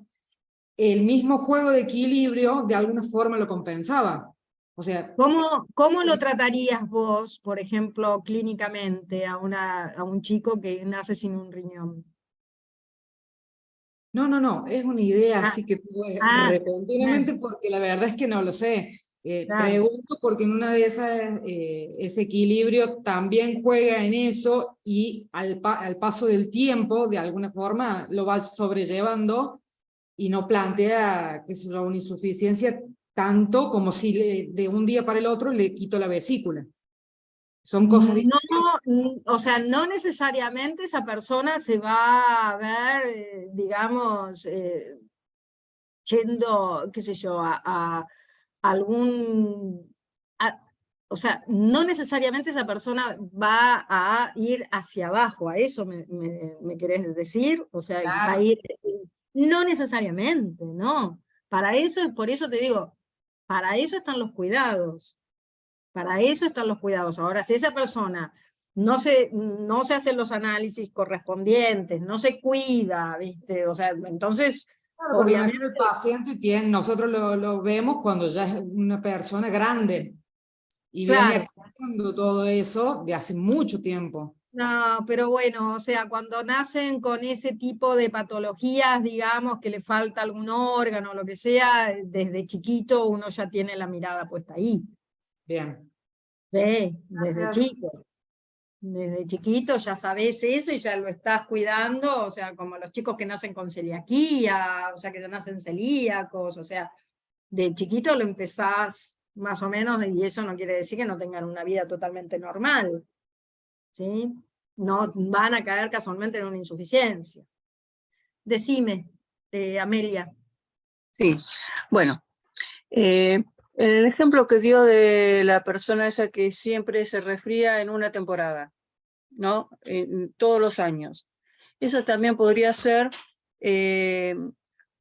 E: el mismo juego de equilibrio de alguna forma lo compensaba. O sea,
A: ¿cómo lo tratarías vos, por ejemplo, clínicamente a un chico que nace sin un riñón?
E: no, es una idea
A: Ah,
E: así que tuve
A: ah,
E: repentinamente porque la verdad es que no lo sé.
A: claro.
E: Pregunto porque en una de esas ese equilibrio también juega en eso y al paso del tiempo de alguna forma lo va sobrellevando y no plantea que es una insuficiencia tanto como si de un día para el otro le quito la vesícula. Son cosas
A: No,
E: diferentes.
A: o sea, no necesariamente esa persona se va a ver, digamos, yendo, qué sé yo, a algún... o sea, no necesariamente esa persona va a ir hacia abajo, a eso me querés decir, o sea, va a
E: Claro.
A: ir... No necesariamente, no. Para eso, por eso te digo, para eso están los cuidados. Para eso están los cuidados. Ahora, si esa persona no se hace los análisis correspondientes, no se cuida, ¿viste? O sea, entonces,
E: Claro, porque a lo
A: obviamente,
E: mejor el paciente tiene, nosotros lo vemos cuando ya es una persona grande y viene
A: claro.
E: acumulando todo eso de hace mucho tiempo.
A: No, pero bueno, o sea, cuando nacen con ese tipo de patologías, digamos, que le falta algún órgano, lo que sea, desde chiquito uno ya tiene la mirada puesta ahí.
E: Bien,
A: Sí, desde
E: gracias.
A: chico. Desde chiquito ya sabés eso y ya lo estás cuidando, o sea, como los chicos que nacen con celiaquía, o sea, que ya nacen celíacos, o sea, de chiquito lo empezás más o menos, y eso no quiere decir que no tengan una vida totalmente normal, ¿sí? No van a caer casualmente en una insuficiencia. Decime, Amelia.
G: Sí, bueno, el ejemplo que dio de la persona esa que siempre se resfría en una temporada, ¿no? Todos los años. Eso también podría ser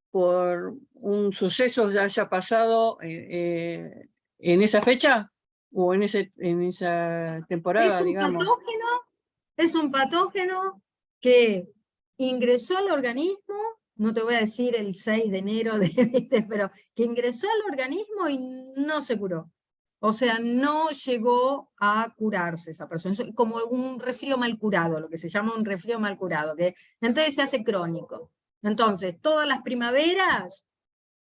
G: por un suceso que haya pasado en esa fecha o en esa temporada, digamos.
A: Es un patógeno que ingresó al organismo, no te voy a decir el 6 de enero, pero que ingresó al organismo y no se curó. O sea, no llegó a curarse esa persona. Es como un resfrío mal curado, lo que se llama un resfrío mal curado, que entonces se hace crónico. Entonces, todas las primaveras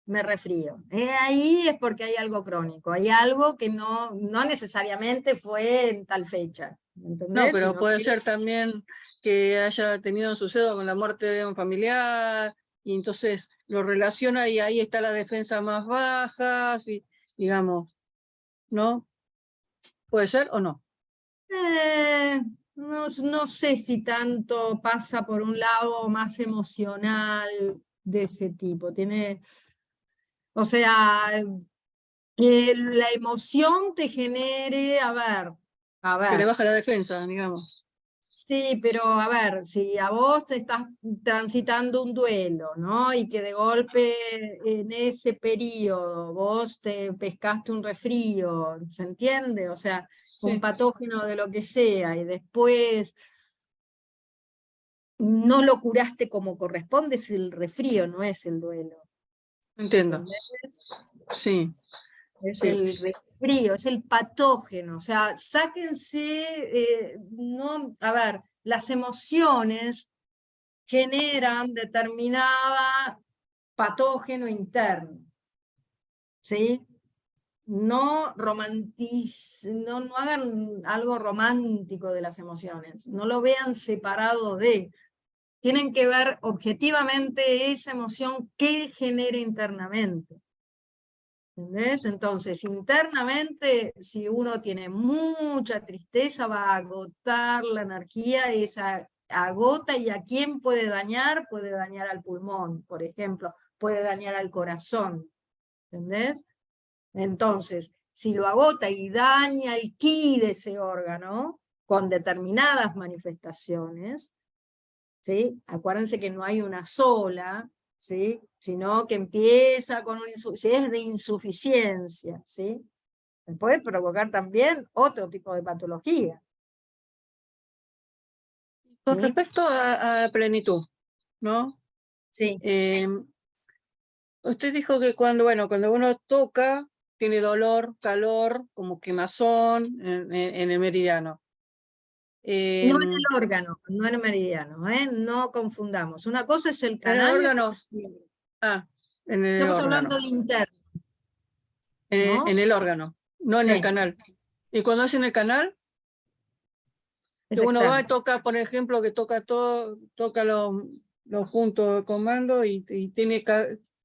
A: me resfrío. Ahí es porque hay algo crónico, hay algo que no necesariamente fue en tal fecha. ¿Entendés?
G: No, pero
A: Sino
G: puede
A: que
G: ser también que haya tenido un suceso con la muerte de un familiar y entonces lo relaciona y ahí está la defensa más baja, y, digamos, ¿no? ¿Puede ser o no?
A: no sé si tanto pasa por un lado más emocional de ese tipo. O sea, que la emoción te genere, a
G: Que le
A: ver,
G: baja la defensa, digamos.
A: sí, pero a ver, si a vos te estás transitando un duelo, ¿no? Y que de golpe en ese periodo vos te pescaste un resfrío, ¿se entiende? O sea, un
G: Sí,
A: patógeno de lo que sea, y después no lo curaste como corresponde, es el resfrío, no es el duelo.
G: entiendo.
A: ¿Entendés?
G: Sí,
A: Es
G: sí.
A: el resfrío, es el patógeno. O sea, sáquense, no, a ver, las emociones generan determinada patógeno interno, ¿sí? No no hagan algo romántico de las emociones, no lo vean separado de, tienen que ver objetivamente esa emoción que genera internamente. ¿Entendés? Entonces, internamente, si uno tiene mucha tristeza, va a agotar la energía, esa agota, y a quién puede dañar al pulmón, por ejemplo, puede dañar al corazón. ¿Entendés? Entonces, si lo agota y daña el ki de ese órgano con determinadas manifestaciones, ¿sí? Acuérdense que no hay una sola, ¿sí? Sino que empieza con si es de insuficiencia, ¿sí? Puede provocar también otro tipo de patología.
G: Con
A: ¿Sí?
G: respecto a plenitud, ¿no?
A: Sí.
G: Usted dijo que cuando uno toca, tiene dolor, calor, como quemazón en el meridiano.
A: No en el órgano, no en el meridiano, ¿eh? No confundamos. Una cosa es el
G: En el
A: canal.
G: órgano. En el
A: Estamos
G: órgano.
A: hablando de interno, ¿no?
G: En el órgano, no en el
A: Sí,
G: canal. Y cuando es en el canal,
A: es
G: que uno va y
A: externo.
G: toca, por ejemplo, que toca todo, toca los puntos de comando y tiene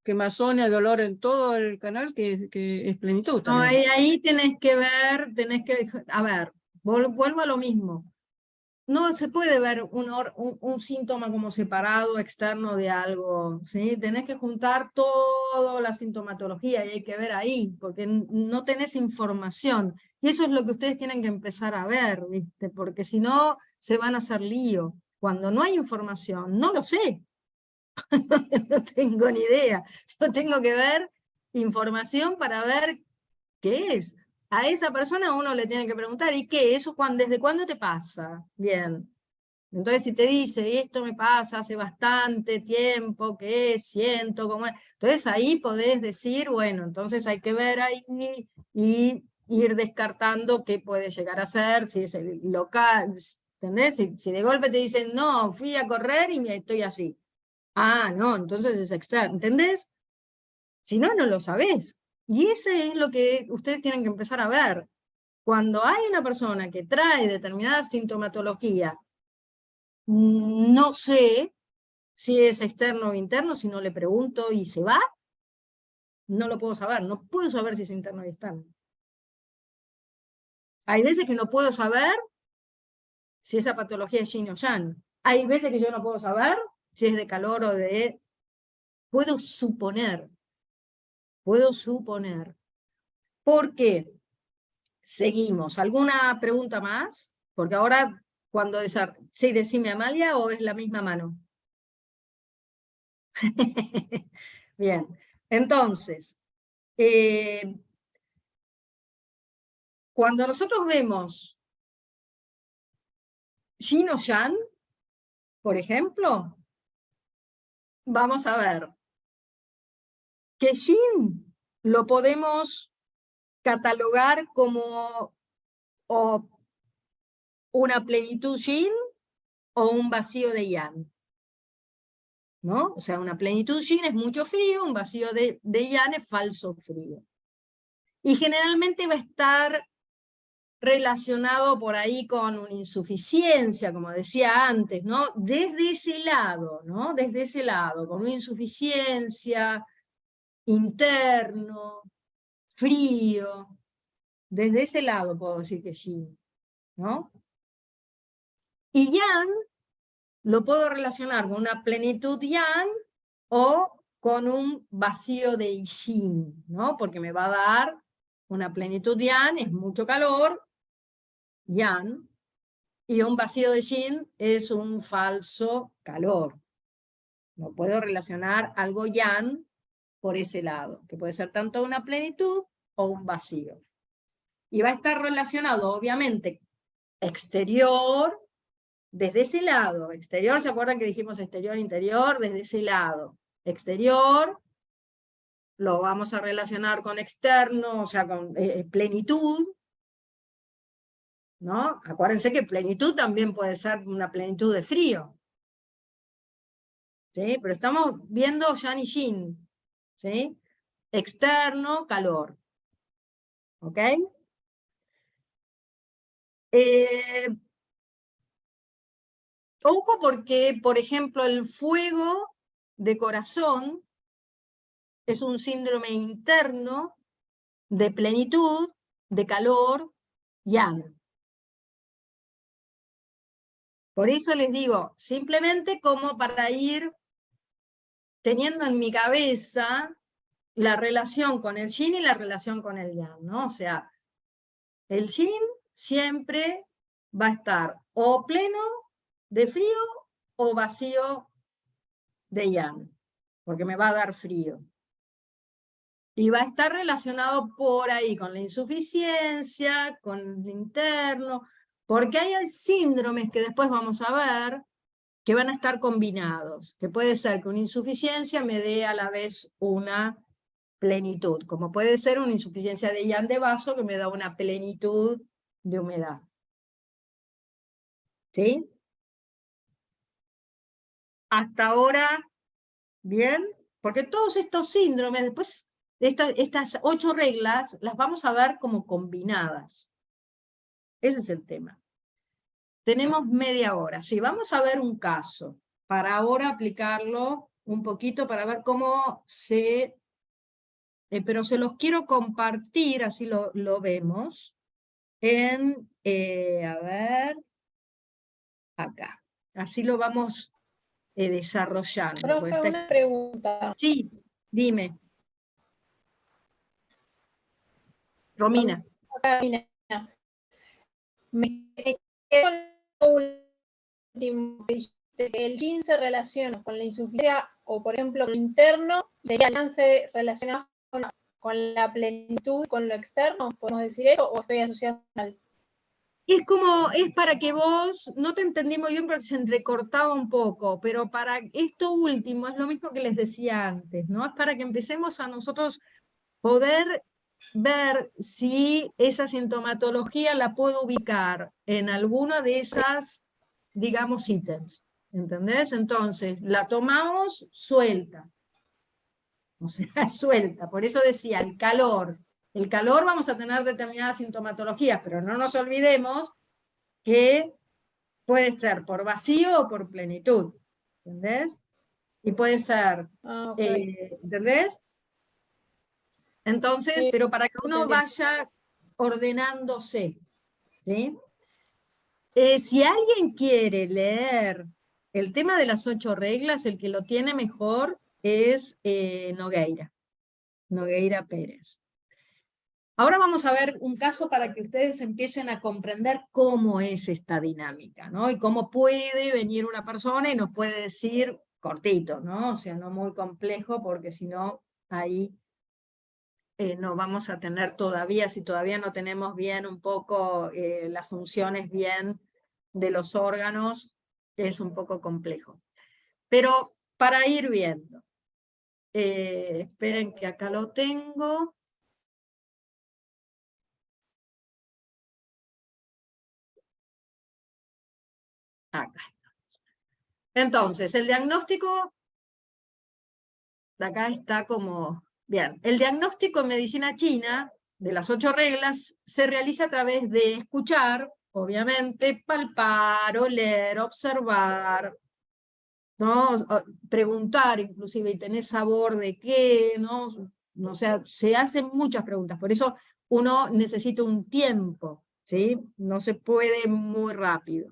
G: quemazón y dolor en todo el canal, que es plenitud
A: No,
G: también.
A: ahí tenés que ver, a ver, vuelvo a lo mismo. No se puede ver un síntoma como separado, externo de algo, ¿sí? Tenés que juntar toda la sintomatología y hay que ver ahí, porque no tenés información. Y eso es lo que ustedes tienen que empezar a ver, ¿viste? Porque si no, se van a hacer lío. Cuando no hay información, no lo sé. No tengo ni idea. Yo tengo que ver información para ver qué es. A esa persona uno le tiene que preguntar, ¿y qué? ¿Eso desde cuándo te pasa? Bien. Entonces, si te dice, esto me pasa hace bastante tiempo, ¿qué es? Siento como es. Entonces ahí podés decir, bueno, entonces hay que ver ahí y ir descartando qué puede llegar a ser, si es el local, ¿entendés? Si de golpe te dicen, no, fui a correr y me estoy así. Ah, no, entonces es externo, ¿entendés? Si no, no lo sabés. Y ese es lo que ustedes tienen que empezar a ver. cuando hay una persona que trae determinada sintomatología, no sé si es externo o interno, si no le pregunto y se va, no lo puedo saber, no puedo saber si es interno o externo. Hay veces que no puedo saber si esa patología es yin o yang. Hay veces que yo no puedo saber si es de calor o de... Puedo suponer. ¿Por qué? Seguimos. ¿Alguna pregunta más? Porque ahora, cuando sí, decime, Amalia, o es la misma mano. Bien. Entonces, cuando nosotros vemos yin o yang, por ejemplo, vamos a ver que yin lo podemos catalogar como o una plenitud yin o un vacío de yang, ¿no? O sea, una plenitud yin es mucho frío, un vacío de yang es falso frío. Y generalmente va a estar relacionado por ahí con una insuficiencia, como decía antes, ¿no? Desde ese lado, ¿no? Desde ese lado, con una insuficiencia, interno, frío, desde ese lado puedo decir que yin, ¿no? Y yang lo puedo relacionar con una plenitud yang o con un vacío de yin, ¿no? Porque me va a dar una plenitud yang, es mucho calor, yang, y un vacío de yin es un falso calor. No puedo relacionar algo yang por ese lado, que puede ser tanto una plenitud o un vacío. Y va a estar relacionado, obviamente, exterior, desde ese lado. Exterior, ¿se acuerdan que dijimos exterior, interior? Desde ese lado. Exterior, lo vamos a relacionar con externo, o sea, con plenitud, ¿no? Acuérdense que plenitud también puede ser una plenitud de frío. ¿Sí? Pero estamos viendo yang y yin, ¿sí? Externo, calor. ¿Ok? Ojo porque, por ejemplo, el fuego de corazón es un síndrome interno de plenitud, de calor, yang. Por eso les digo, simplemente como para ir teniendo en mi cabeza la relación con el yin y la relación con el yang, ¿no? O sea, el yin siempre va a estar o pleno de frío o vacío de yang, porque me va a dar frío. Y va a estar relacionado por ahí con la insuficiencia, con el interno, porque hay síndromes que después vamos a ver que van a estar combinados, que puede ser que una insuficiencia me dé a la vez una plenitud, como puede ser una insuficiencia de yang de vaso que me da una plenitud de humedad. ¿Sí? Hasta ahora, ¿bien? Porque todos estos síndromes, después, estas 8 reglas, las vamos a ver como combinadas. Ese es el tema. Tenemos media hora. Sí, vamos a ver un caso, para ahora aplicarlo un poquito, para ver cómo se... pero se los quiero compartir, así lo vemos, en, a ver, acá. Así lo vamos desarrollando.
H: Profe, una pregunta.
A: Sí, dime. Romina.
H: Carolina, me quedo con lo último que dijiste, que el yin se relaciona con la insuficiencia o, por ejemplo, con lo interno, sería el yang se relaciona con la plenitud, con lo externo, ¿podemos decir eso? ¿O estoy asociando mal?
A: Es para que vos, no te entendí muy bien porque se entrecortaba un poco, pero para esto último es lo mismo que les decía antes, ¿no? Es para que empecemos a nosotros poder ver si esa sintomatología la puedo ubicar en alguna de esas, digamos, ítems, ¿entendés? Entonces, la tomamos suelta, o sea, suelta, por eso decía, el calor, El calor vamos a tener determinadas sintomatologías, pero no nos olvidemos que puede ser por vacío o por plenitud, ¿entendés? Y puede ser,
H: Ok.
A: ¿entendés? Entonces,
H: Sí,
A: pero para que uno
H: entendí.
A: vaya ordenándose, ¿sí? Si alguien quiere leer el tema de las 8 reglas, el que lo tiene mejor es Nogueira Pérez. Ahora vamos a ver un caso para que ustedes empiecen a comprender cómo es esta dinámica, ¿no? Y cómo puede venir una persona y nos puede decir cortito, ¿no? O sea, no muy complejo, porque si no, ahí no vamos a tener todavía, si todavía no tenemos bien un poco las funciones bien de los órganos, es un poco complejo. Pero para ir viendo, esperen que acá lo tengo. Acá. Entonces, el diagnóstico, de acá está como, bien, el diagnóstico en medicina china, de las 8 reglas, se realiza a través de escuchar, obviamente, palpar, oler, observar, ¿no? Preguntar inclusive, y tener sabor de qué, ¿no? O sea, se hacen muchas preguntas, por eso uno necesita un tiempo, ¿sí? No se puede muy rápido.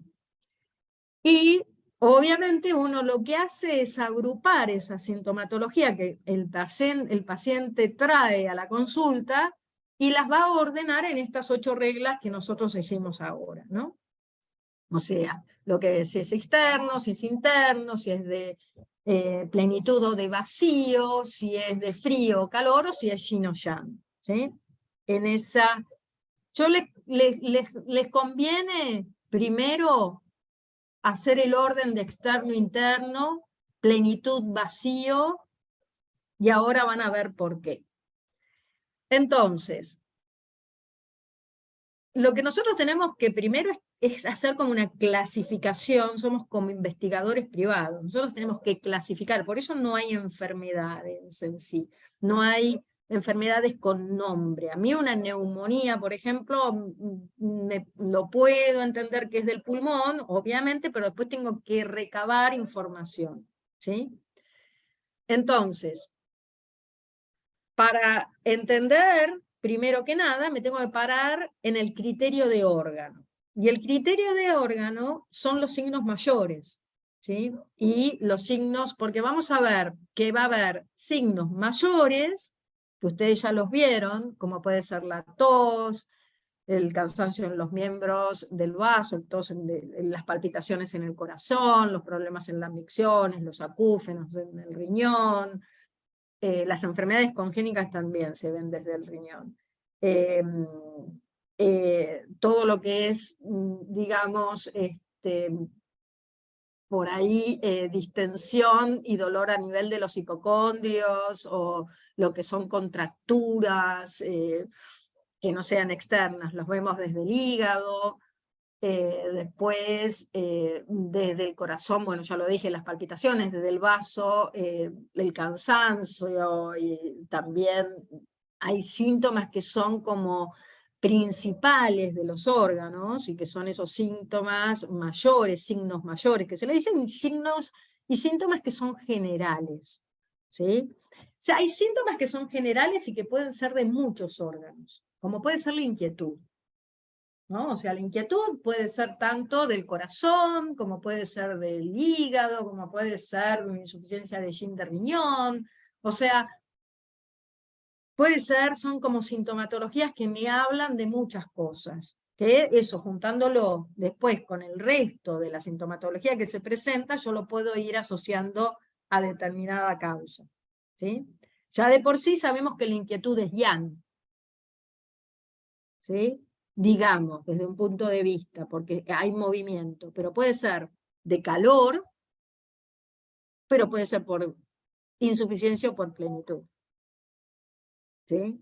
A: Y obviamente uno lo que hace es agrupar esa sintomatología que el paciente trae a la consulta y las va a ordenar en estas 8 reglas que nosotros hicimos ahora, ¿no? O sea, lo que si es externo, si es interno, si es de plenitud o de vacío, si es de frío o calor, o si es yin o yang, ¿sí? En esa... les conviene primero hacer el orden de externo-interno, plenitud, vacío, y ahora van a ver por qué. Entonces, lo que nosotros tenemos que primero es hacer como una clasificación, somos como investigadores privados, nosotros tenemos que clasificar, por eso no hay enfermedades en sí, no hay enfermedades con nombre. A mí una neumonía, por ejemplo, lo puedo entender que es del pulmón, obviamente, pero después tengo que recabar información, ¿sí? Entonces, para entender, primero que nada, me tengo que parar en el criterio de órgano. Y el criterio de órgano son los signos mayores, ¿sí? Y los signos, porque vamos a ver que va a haber signos mayores, que ustedes ya los vieron, como puede ser la tos, el cansancio en los miembros del vaso, las palpitaciones en el corazón, los problemas en las micciones, los acúfenos en el riñón, las enfermedades congénitas también se ven desde el riñón. Todo lo que es, digamos, por ahí distensión y dolor a nivel de los hipocondrios, o lo que son contracturas que no sean externas, los vemos desde el hígado. Después, desde el corazón, bueno, ya lo dije, las palpitaciones, desde el vaso, el cansancio, y también hay síntomas que son como principales de los órganos, y que son esos síntomas mayores, signos mayores, que se le dicen signos y síntomas que son generales, ¿sí? O sea, hay síntomas que son generales y que pueden ser de muchos órganos, como puede ser la inquietud, ¿no? O sea, la inquietud puede ser tanto del corazón, como puede ser del hígado, como puede ser una insuficiencia de yin de riñón, o sea, puede ser, son como sintomatologías que me hablan de muchas cosas, que eso, juntándolo después con el resto de la sintomatología que se presenta, yo lo puedo ir asociando a determinada causa, ¿sí? Ya de por sí sabemos que la inquietud es yang, ¿sí? Digamos, desde un punto de vista, porque hay movimiento, pero puede ser de calor, pero puede ser por insuficiencia o por plenitud, ¿sí?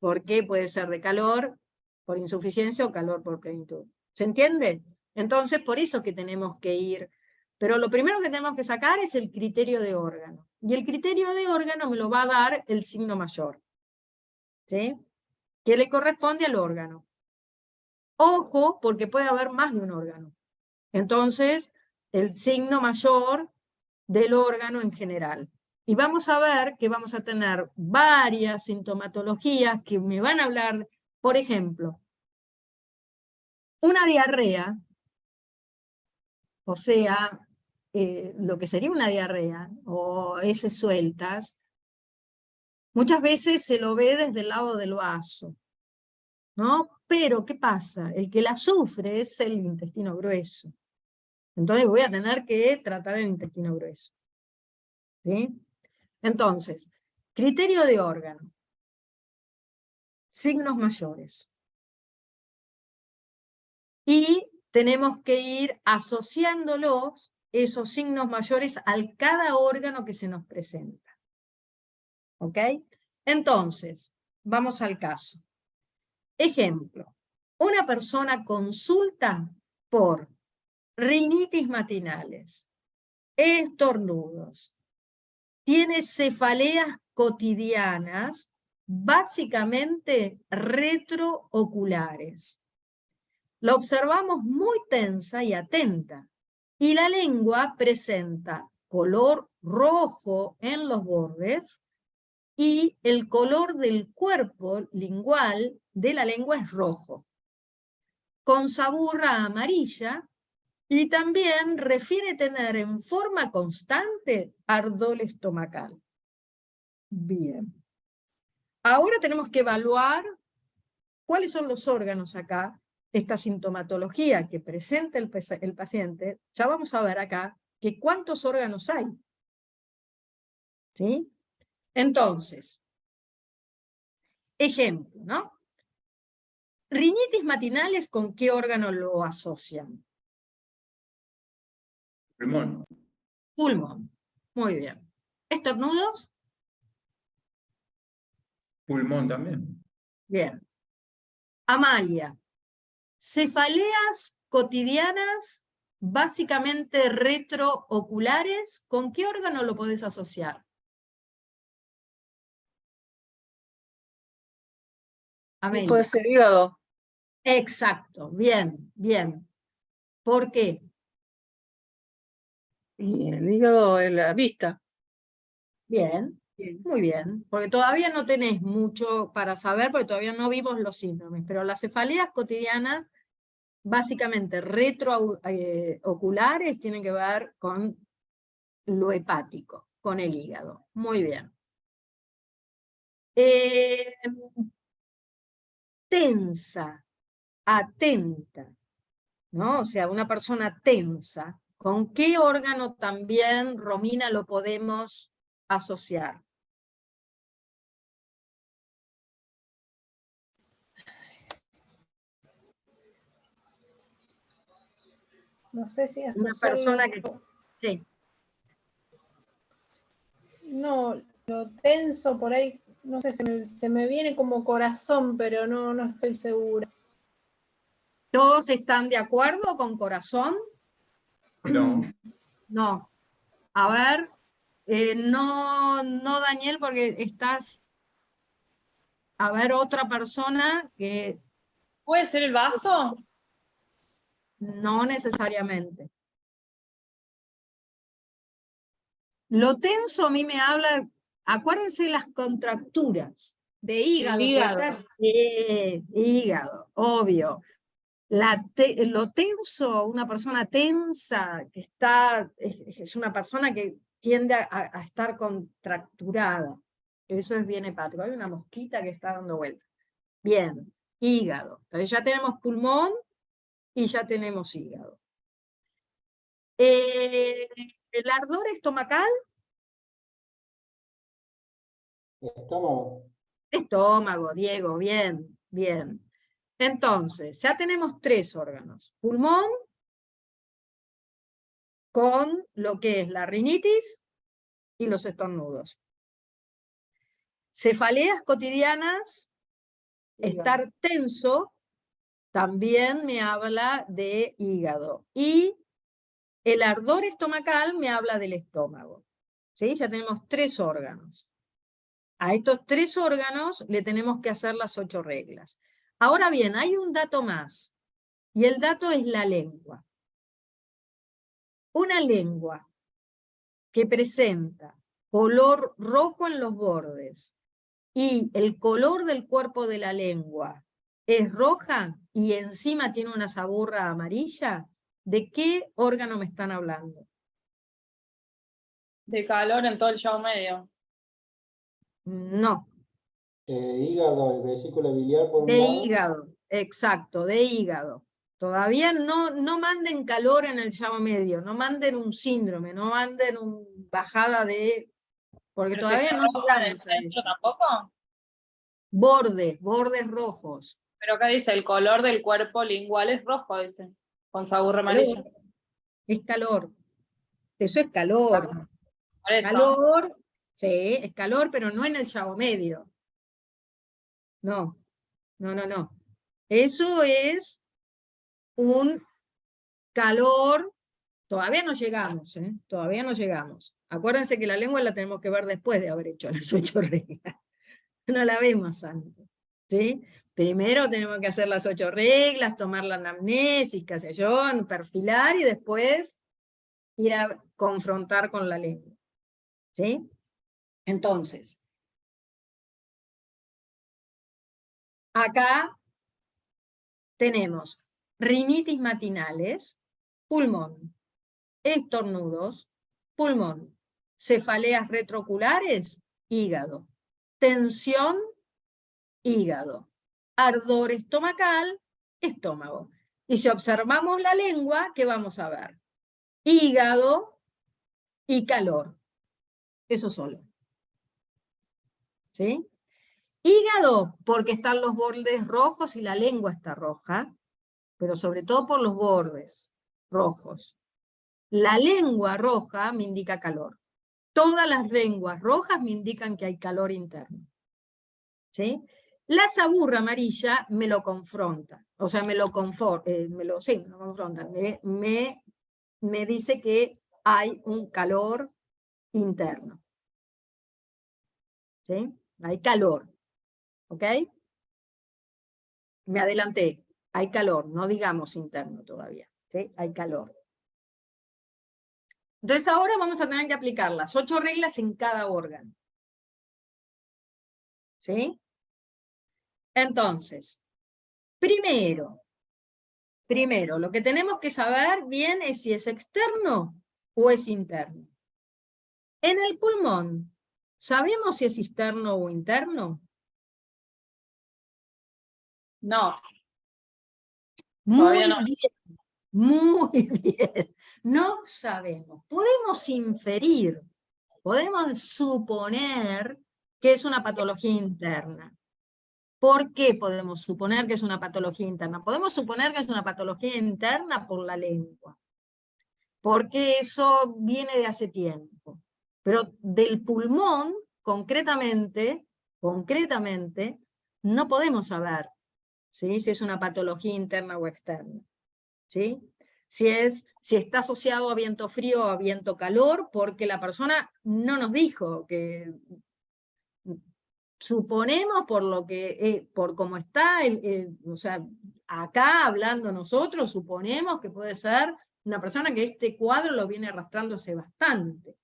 A: Porque puede ser de calor por insuficiencia o calor por plenitud. ¿Se entiende? Entonces, por eso que tenemos que ir, pero lo primero que tenemos que sacar es el criterio de órgano, y el criterio de órgano me lo va a dar el signo mayor, ¿sí? que le corresponde al órgano. Ojo, porque puede haber más de un órgano. Entonces, el signo mayor del órgano en general. Y vamos a ver que vamos a tener varias sintomatologías que me van a hablar, por ejemplo, una diarrea, o sea, lo que sería una diarrea, o heces sueltas, muchas veces se lo ve desde el lado del vaso, ¿no? Pero, ¿qué pasa? El que la sufre es el intestino grueso. Entonces voy a tener que tratar el intestino grueso. ¿Sí? Entonces, criterio de órgano. Signos mayores. Y tenemos que ir asociándolos, esos signos mayores, a cada órgano que se nos presenta. ¿Ok? Entonces, vamos al caso. Ejemplo, una persona consulta por rinitis matinales, estornudos, tiene cefaleas cotidianas, básicamente retrooculares. La observamos muy tensa y atenta, y la lengua presenta color rojo en los bordes, y el color del cuerpo lingual de la lengua es rojo, con saburra amarilla, y también refiere tener en forma constante ardor estomacal. Bien. Ahora tenemos que evaluar cuáles son los órganos acá, esta sintomatología que presenta el paciente. Ya vamos a ver acá que cuántos órganos hay. ¿Sí? Entonces, ejemplo, ¿no? Rinitis matinales, ¿con qué órgano lo asocian?
B: Pulmón.
A: Pulmón. Muy bien. ¿Estornudos?
B: Pulmón también.
A: Bien. Amalia. Cefaleas cotidianas, básicamente retrooculares, ¿con qué órgano lo podés asociar?
G: Y
A: Amelia.
G: puede ser hígado.
A: Exacto, bien, bien. ¿Por qué?
G: Y el hígado es la vista.
A: Bien,
G: Bien.
A: muy bien. Porque todavía no tenés mucho para saber, porque todavía no vimos los síndromes, pero las cefaleas cotidianas, básicamente retrooculares, tienen que ver con lo hepático, con el hígado. Muy bien. Tensa, atenta, ¿no? O sea, una persona tensa. ¿Con qué órgano también, Romina, lo podemos asociar?
H: No sé si
A: Una persona que... Sí.
H: No, lo tenso por ahí, no sé, se me viene como corazón, pero no estoy segura.
A: ¿Todos están de acuerdo con corazón?
B: No.
A: No. A ver, no, Daniel, porque estás... A ver, otra persona que
D: ¿Puede ser el vaso?
A: no necesariamente. Lo tenso a mí me habla, acuérdense las contracturas.
E: De hígado, puede
D: hígado.
E: ser.
A: Hígado, obvio. Lo tenso, una persona tensa, que está, es una persona que tiende a estar contracturada. Eso es bien hepático. Hay una mosquita que está dando vueltas. Bien, hígado. Entonces ya tenemos pulmón y ya tenemos hígado. El ardor estomacal.
C: Estómago.
A: Estómago, Diego, bien, bien. Entonces, ya tenemos 3 órganos. Pulmón, con lo que es la rinitis y los estornudos. Cefaleas cotidianas, estar tenso, también me habla de hígado. Y el ardor estomacal me habla del estómago. ¿Sí? Ya tenemos 3 órganos. A estos 3 órganos le tenemos que hacer las 8 reglas. Ahora bien, hay un dato más, y el dato es la lengua. Una lengua que presenta color rojo en los bordes y el color del cuerpo de la lengua es roja y encima tiene una saburra amarilla, ¿de qué órgano me están hablando?
D: De calor en todo el llavo medio.
A: No,
C: Hígado, el vesículo biliar por un
A: de
C: lado.
A: hígado, exacto, de hígado. Todavía no manden calor en el llavo medio, no manden un síndrome, no manden una bajada de... Porque
D: Pero si
A: todavía
D: está
A: no
D: rojo en el
A: llegamos a
D: centro
A: eso.
D: tampoco.
A: Bordes rojos.
D: Pero acá dice, el color del cuerpo lingual es rojo, dice, con saburra amarilla.
A: Es calor. Eso es calor.
D: Por eso.
A: Calor, sí, es calor, pero no en el llavo medio. No. Eso es un calor, todavía no llegamos, ¿eh? Todavía no llegamos. Acuérdense que la lengua la tenemos que ver después de haber hecho las 8 reglas. No la vemos antes, ¿sí? Primero tenemos que hacer las 8 reglas, tomar la anamnesis, qué sé yo, perfilar y después ir a confrontar con la lengua, ¿sí? Entonces, acá tenemos rinitis matinales, pulmón, estornudos, pulmón, cefaleas retrooculares, hígado, tensión, hígado, ardor estomacal, estómago. Y si observamos la lengua, ¿qué vamos a ver? Hígado y calor. Eso solo. ¿Sí? Hígado, porque están los bordes rojos y la lengua está roja, pero sobre todo por los bordes rojos. La lengua roja me indica calor. Todas las lenguas rojas me indican que hay calor interno. ¿Sí? La saburra amarilla me lo confronta, o sea, me lo confronta, me dice que hay un calor interno. ¿Sí? Hay calor. ¿Ok? Me adelanté. Hay calor, no digamos interno todavía. ¿Sí? Hay calor. Entonces ahora vamos a tener que aplicar las 8 reglas en cada órgano. ¿Sí? Entonces, primero, lo que tenemos que saber bien es si es externo o es interno. En el pulmón, ¿sabemos si es externo o interno?
D: No,
A: Muy
D: todavía no.
A: bien, muy bien. No sabemos. Podemos inferir, podemos suponer que es una patología interna. ¿Por qué podemos suponer que es una patología interna? Podemos suponer que es una patología interna por la lengua, porque eso viene de hace tiempo. Pero del pulmón, concretamente, no podemos saber, ¿sí?, si es una patología interna o externa. ¿Sí? Si está asociado a viento frío o a viento calor, porque la persona no nos dijo que... Suponemos por cómo está, o sea, acá hablando nosotros, suponemos que puede ser una persona que este cuadro lo viene arrastrando hace bastante.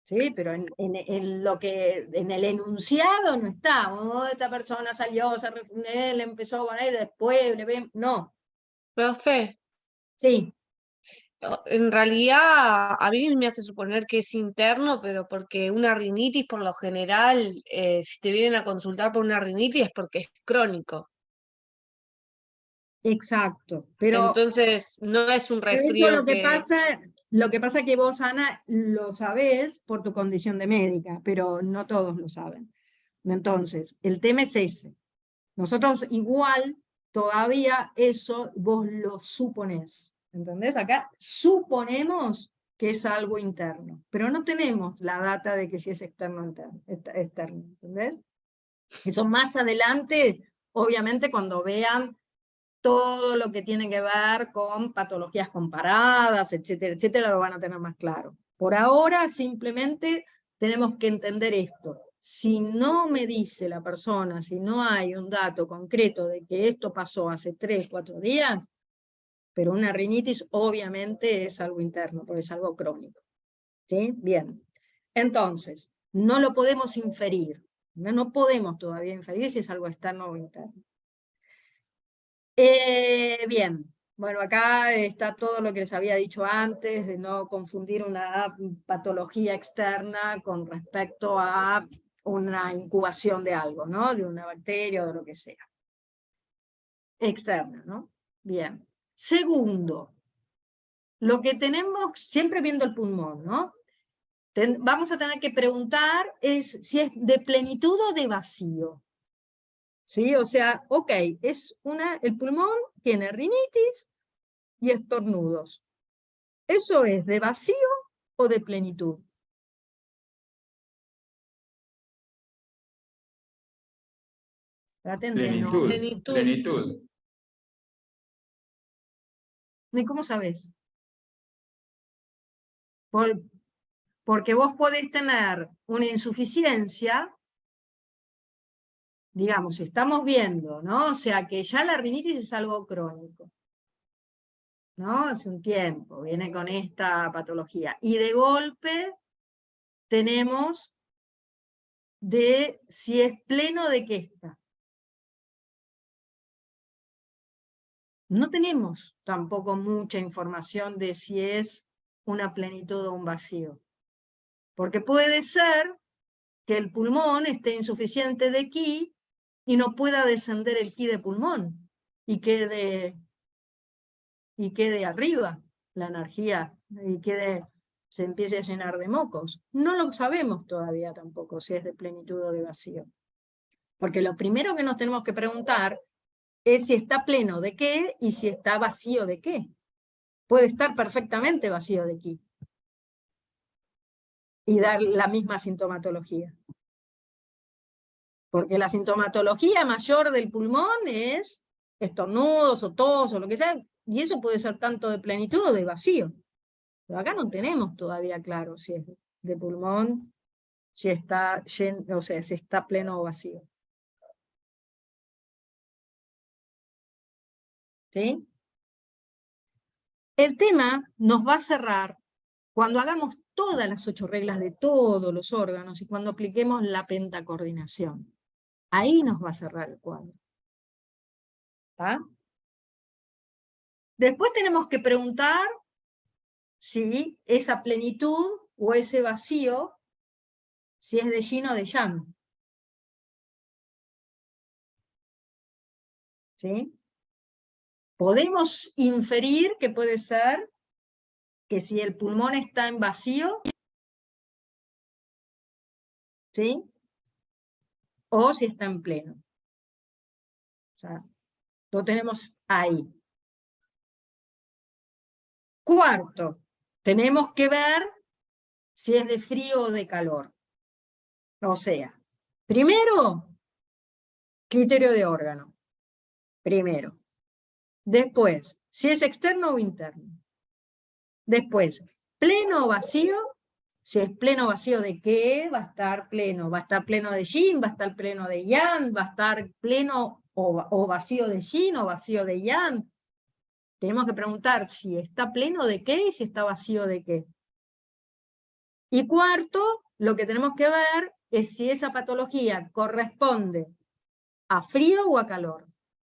A: ¿Sí? Pero en el enunciado no está. Oh, esta persona salió, él empezó con él, después le ven. No.
I: Profe,
A: Sí.
I: en realidad a mí me hace suponer que es interno, pero porque una rinitis por lo general, si te vienen a consultar por una rinitis es porque es crónico.
A: Exacto. Pero
I: Entonces no es un
A: eso
I: resfrío
A: lo que pasa es que vos, Ana, lo sabés por tu condición de médica, pero no todos lo saben. Entonces, el tema es ese. Nosotros igual, todavía eso vos lo suponés. ¿Entendés? Acá suponemos que es algo interno, pero no tenemos la data de que si es externo o externo. ¿Entendés? Eso más adelante, obviamente, cuando vean todo lo que tiene que ver con patologías comparadas, etcétera, lo van a tener más claro. Por ahora, simplemente tenemos que entender esto. si no me dice la persona, si no hay un dato concreto de que esto pasó hace 3, 4 días, pero una rinitis obviamente es algo interno, porque es algo crónico. ¿Sí? Bien. Entonces, no lo podemos inferir. No podemos todavía inferir si es algo externo o interno. Bien. Bueno, acá está todo lo que les había dicho antes, de no confundir una patología externa con respecto a una incubación de algo, ¿no? De una bacteria o de lo que sea. Externa, ¿no? Bien. Segundo, lo que tenemos, siempre viendo el pulmón, ¿no? Vamos a tener que preguntar es si es de plenitud o de vacío. ¿Sí? O sea, ok, el pulmón tiene rinitis y estornudos. ¿Eso es de vacío o de plenitud? Traten de no.
B: Plenitud,
I: Plenitud.
B: plenitud.
A: ¿Y cómo sabes? Porque vos podés tener una insuficiencia, digamos, estamos viendo, ¿no? O sea, que ya la rinitis es algo crónico, ¿no? Hace un tiempo viene con esta patología. Y de golpe tenemos de si es pleno de qué está. No tenemos tampoco mucha información de si es una plenitud o un vacío. Porque puede ser que el pulmón esté insuficiente de ki y no pueda descender el ki de pulmón y quede arriba la energía y se empiece a llenar de mocos. No lo sabemos todavía tampoco si es de plenitud o de vacío. Porque lo primero que nos tenemos que preguntar es si está pleno de qué y si está vacío de qué. Puede estar perfectamente vacío de ki y dar la misma sintomatología. Porque la sintomatología mayor del pulmón es estornudos o tos o lo que sea, y eso puede ser tanto de plenitud o de vacío. Pero acá no tenemos todavía claro si es de pulmón, si está lleno, o sea, si está pleno o vacío. ¿Sí? El tema nos va a cerrar cuando hagamos todas las 8 reglas de todos los órganos y cuando apliquemos la pentacoordinación. Ahí nos va a cerrar el cuadro. ¿Está? Después tenemos que preguntar si esa plenitud o ese vacío, si es de yin o de yang. ¿Sí? Podemos inferir que puede ser que si el pulmón está en vacío, ¿sí? O si está en pleno. O sea, lo tenemos ahí. Cuarto, tenemos que ver si es de frío o de calor. O sea, primero, criterio de órgano. Primero. Después, si es externo o interno. Después, pleno o vacío. Si es pleno o vacío de qué, va a estar pleno. Va a estar pleno de yin, va a estar pleno de yang, va a estar pleno o vacío de yin o vacío de yang. Tenemos que preguntar si está pleno de qué y si está vacío de qué. Y cuarto, lo que tenemos que ver es si esa patología corresponde a frío o a calor.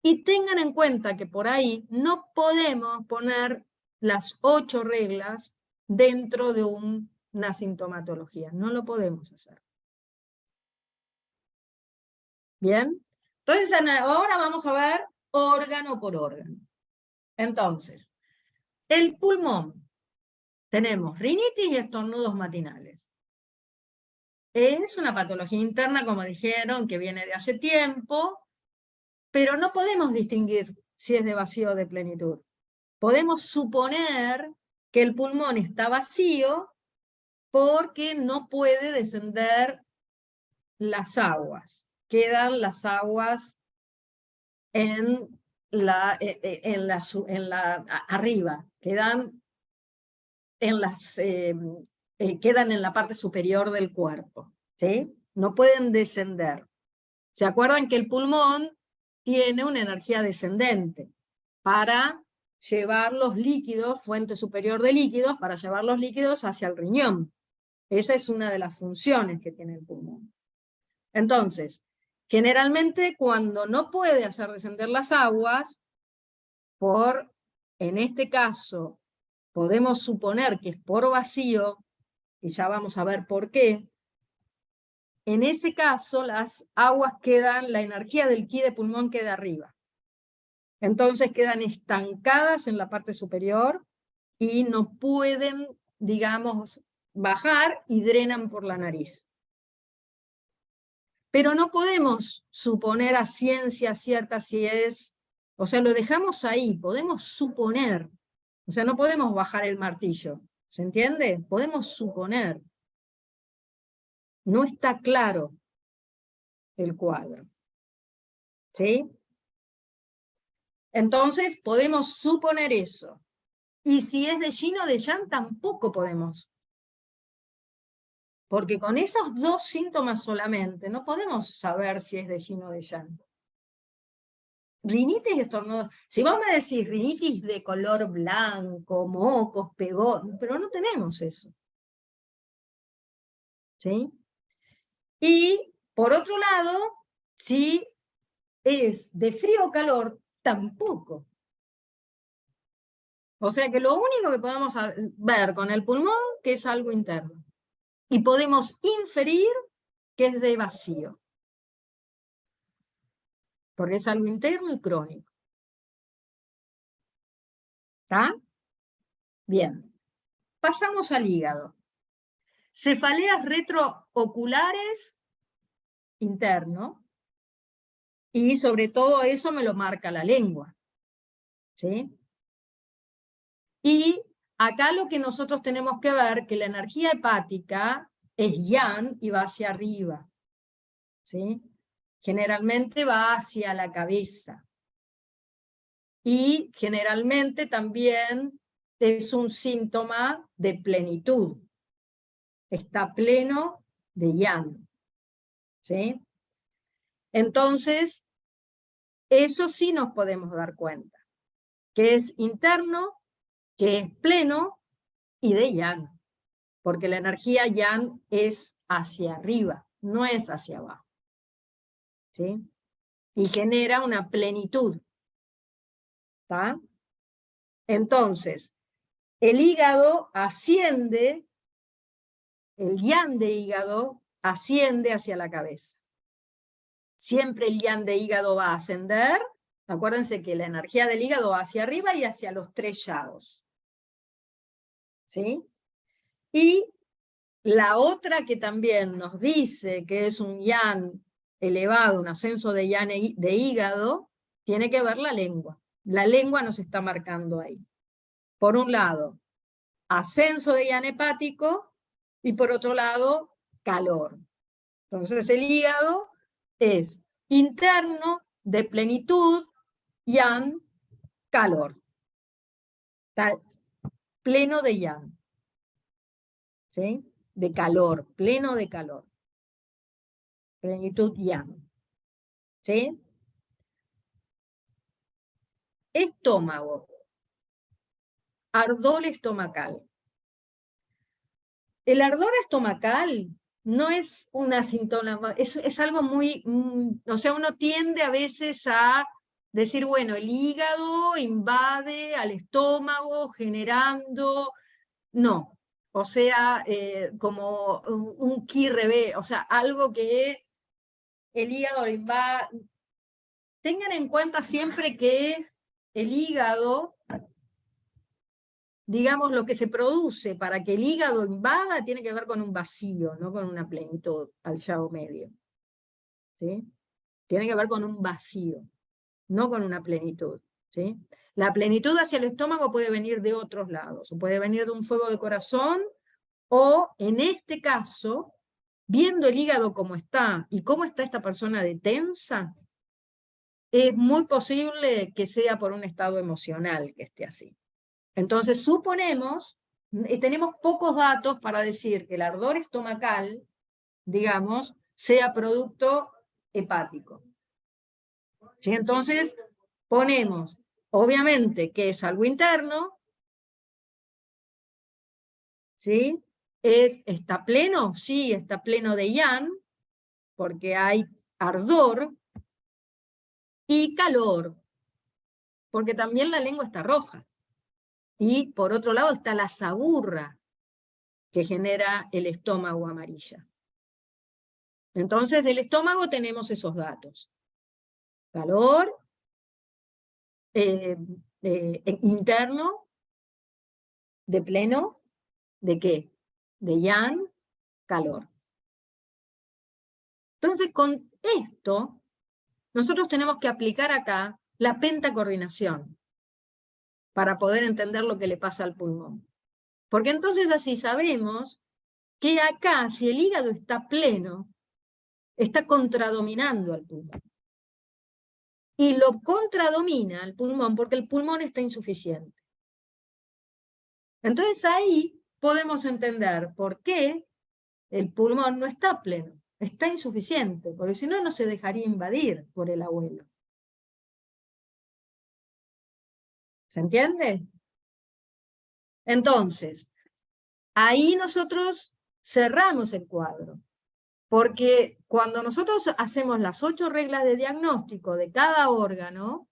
A: Y tengan en cuenta que por ahí no podemos poner las 8 reglas dentro de una sintomatología. No lo podemos hacer. ¿Bien? Entonces ahora vamos a ver órgano por órgano. Entonces, el pulmón. Tenemos rinitis y estornudos matinales. Es una patología interna, como dijeron, que viene de hace tiempo, pero no podemos distinguir si es de vacío o de plenitud. Podemos suponer que el pulmón está vacío porque no puede descender las aguas. Quedan las aguas arriba, quedan en la parte superior del cuerpo, ¿sí? no pueden descender. ¿Se acuerdan que el pulmón tiene una energía descendente para llevar los líquidos, fuente superior de líquidos, para llevar los líquidos hacia el riñón? Esa es una de las funciones que tiene el pulmón. Entonces, generalmente cuando no puede hacer descender las aguas, en este caso, podemos suponer que es por vacío, y ya vamos a ver por qué. En ese caso, las aguas quedan, la energía del ki de pulmón queda arriba. Entonces quedan estancadas en la parte superior y no pueden, digamos, bajar y drenan por la nariz. Pero no podemos suponer a ciencia cierta si es, o sea, lo dejamos ahí, podemos suponer. O sea, no podemos bajar el martillo, ¿se entiende? Podemos suponer. No está claro el cuadro. ¿Sí? Entonces podemos suponer eso. Y si es de yin o de yang, tampoco podemos. Porque con esos dos síntomas solamente no podemos saber si es de yin o de yang. Rinitis y estornudos. Si vos me decís rinitis de color blanco, mocos, pegón, pero no tenemos eso. ¿Sí? Y por otro lado, si es de frío o calor, tampoco. O sea que lo único que podemos ver con el pulmón que es algo interno. Y podemos inferir que es de vacío. Porque es algo interno y crónico. ¿Está? Bien. Pasamos al hígado. Cefaleas retrooculares interno. Y sobre todo eso me lo marca la lengua. ¿Sí? Y acá lo que nosotros tenemos que ver, que la energía hepática es yang y va hacia arriba. ¿Sí? Generalmente va hacia la cabeza. Y generalmente también es un síntoma de plenitud. Está pleno de yang. ¿Sí? Entonces, eso sí nos podemos dar cuenta, que es interno, que es pleno y de yang, porque la energía yang es hacia arriba, no es hacia abajo. ¿Sí? Y genera una plenitud. ¿Está? Entonces, el hígado asciende, el yang de hígado asciende hacia la cabeza. Siempre el yang de hígado va a ascender. Acuérdense que la energía del hígado va hacia arriba y hacia los 3 yados. ¿Sí? Y la otra que también nos dice que es un yang elevado, un ascenso de yang de hígado, tiene que ver la lengua. La lengua nos está marcando ahí. Por un lado, ascenso de yang hepático, y por otro lado, calor. Entonces el hígado es interno, de plenitud, yang, calor. Está pleno de yang. ¿Sí? De calor, pleno de calor. Plenitud yang. ¿Sí? Estómago. Ardor estomacal. El ardor estomacal no es una síntoma, es algo muy, o sea, uno tiende a veces a decir, bueno, el hígado invade al estómago generando, no, o sea, como un ki revés, o sea, algo que el hígado lo invade. Tengan en cuenta siempre que el hígado, digamos, lo que se produce para que el hígado invada tiene que ver con un vacío, no con una plenitud al yao medio. ¿Sí? Tiene que ver con un vacío, no con una plenitud. ¿Sí? La plenitud hacia el estómago puede venir de otros lados, o puede venir de un fuego de corazón, o en este caso, viendo el hígado como está, y cómo está esta persona de tensa, es muy posible que sea por un estado emocional que esté así. Entonces suponemos, tenemos pocos datos para decir que el ardor estomacal, digamos, sea producto hepático. ¿Sí? Entonces, ponemos, obviamente, que es algo interno, ¿sí? ¿Está pleno? Sí, está pleno de yang, porque hay ardor, y calor, porque también la lengua está roja. Y por otro lado está la saburra que genera el estómago amarilla. Entonces del estómago tenemos esos datos. Calor, interno, de pleno, ¿de qué? De yang, calor. Entonces con esto nosotros tenemos que aplicar acá la pentacoordinación para poder entender lo que le pasa al pulmón. Porque entonces así sabemos que acá, si el hígado está pleno, está contradominando al pulmón. Y lo contradomina al pulmón porque el pulmón está insuficiente. Entonces ahí podemos entender por qué el pulmón no está pleno, está insuficiente, porque si no, no se dejaría invadir por el abuelo. ¿Se entiende? Entonces, ahí nosotros cerramos el cuadro. Porque cuando nosotros hacemos las 8 reglas de diagnóstico de cada órgano,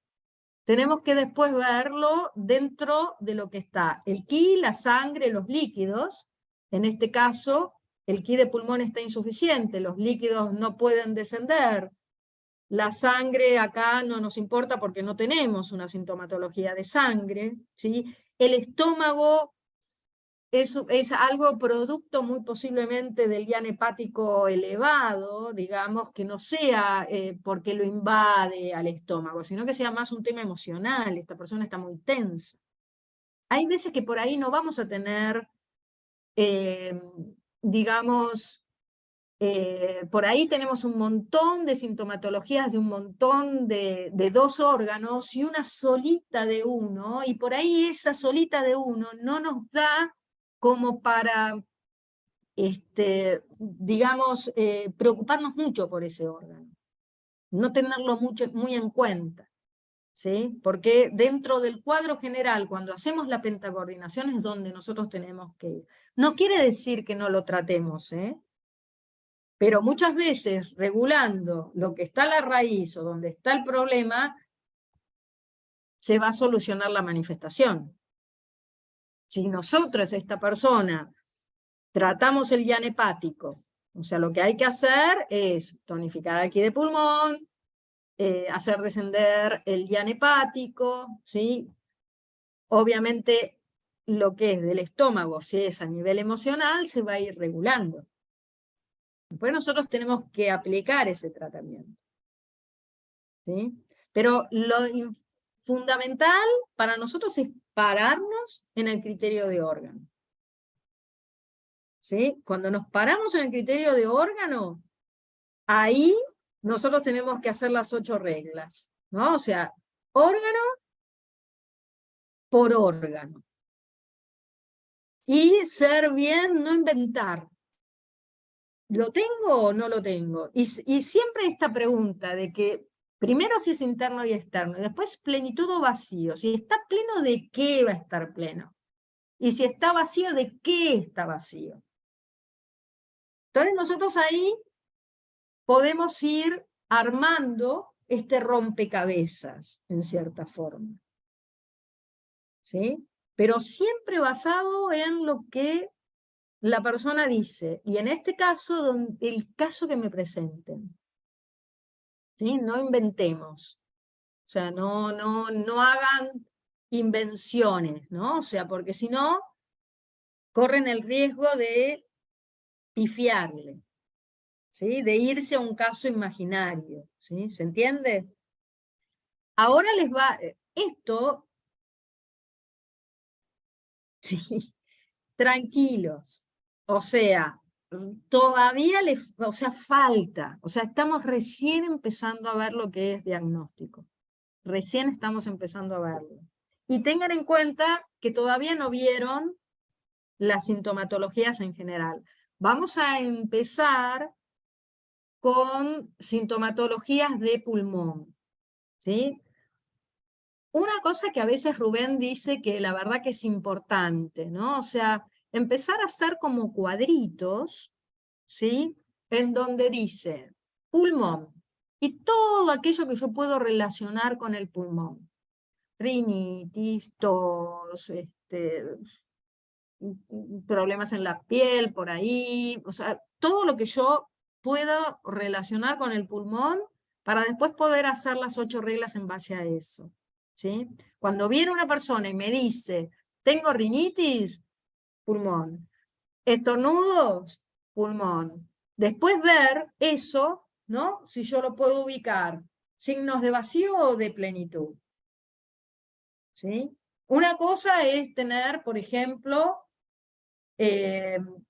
A: tenemos que después verlo dentro de lo que está el ki, la sangre, los líquidos. En este caso, el ki de pulmón está insuficiente, los líquidos no pueden descender. La sangre acá no nos importa porque no tenemos una sintomatología de sangre, ¿sí? El estómago es algo producto muy posiblemente del yang hepático elevado, digamos, que no sea porque lo invade al estómago, sino que sea más un tema emocional, esta persona está muy tensa. Hay veces que por ahí no vamos a tener, digamos, por ahí tenemos un montón de sintomatologías de un montón de 2 órganos y una solita de uno, y por ahí esa solita de uno no nos da como para, digamos, preocuparnos mucho por ese órgano, no tenerlo muy en cuenta, ¿sí? Porque dentro del cuadro general, cuando hacemos la pentacoordinación es donde nosotros tenemos que ir. No quiere decir que no lo tratemos, pero muchas veces regulando lo que está a la raíz o donde está el problema, se va a solucionar la manifestación. Si nosotros, esta persona, tratamos el yang hepático, o sea, lo que hay que hacer es tonificar el ki de pulmón, hacer descender el yang hepático, ¿sí? Obviamente lo que es del estómago, si es a nivel emocional, se va a ir regulando. Después nosotros tenemos que aplicar ese tratamiento, ¿sí? Pero lo fundamental para nosotros es pararnos en el criterio de órgano. ¿Sí? Cuando nos paramos en el criterio de órgano, ahí nosotros tenemos que hacer las 8 reglas, ¿no? O sea, órgano por órgano. Y ser bien, no inventar. ¿Lo tengo o no lo tengo? Y siempre esta pregunta de que primero si es interno y externo, y después plenitud o vacío. Si está pleno, ¿de qué va a estar pleno? Y si está vacío, ¿de qué está vacío? Entonces nosotros ahí podemos ir armando este rompecabezas, en cierta forma. ¿Sí? Pero siempre basado en lo que la persona dice, y en este caso, el caso que me presenten. ¿Sí? No inventemos. O sea, no hagan invenciones, ¿no? O sea, porque si no, corren el riesgo de pifiarle, ¿sí? De irse a un caso imaginario, ¿sí? ¿Se entiende? Ahora les va, esto, sí, tranquilos, o sea, todavía o sea, falta, o sea, estamos recién empezando a ver lo que es diagnóstico, recién estamos empezando a verlo. Y tengan en cuenta que todavía no vieron las sintomatologías en general. Vamos a empezar con sintomatologías de pulmón, ¿sí? Una cosa que a veces Rubén dice que la verdad que es importante, ¿no? O sea, empezar a hacer como cuadritos, ¿sí? En donde dice pulmón y todo aquello que yo puedo relacionar con el pulmón. Rinitis, tos, problemas en la piel por ahí, o sea, todo lo que yo puedo relacionar con el pulmón para después poder hacer las 8 reglas en base a eso, ¿sí? Cuando viene una persona y me dice, tengo rinitis, pulmón, estornudos, pulmón. Después ver eso, ¿no? Si yo lo puedo ubicar, signos de vacío o de plenitud, ¿sí? Una cosa es tener, por ejemplo,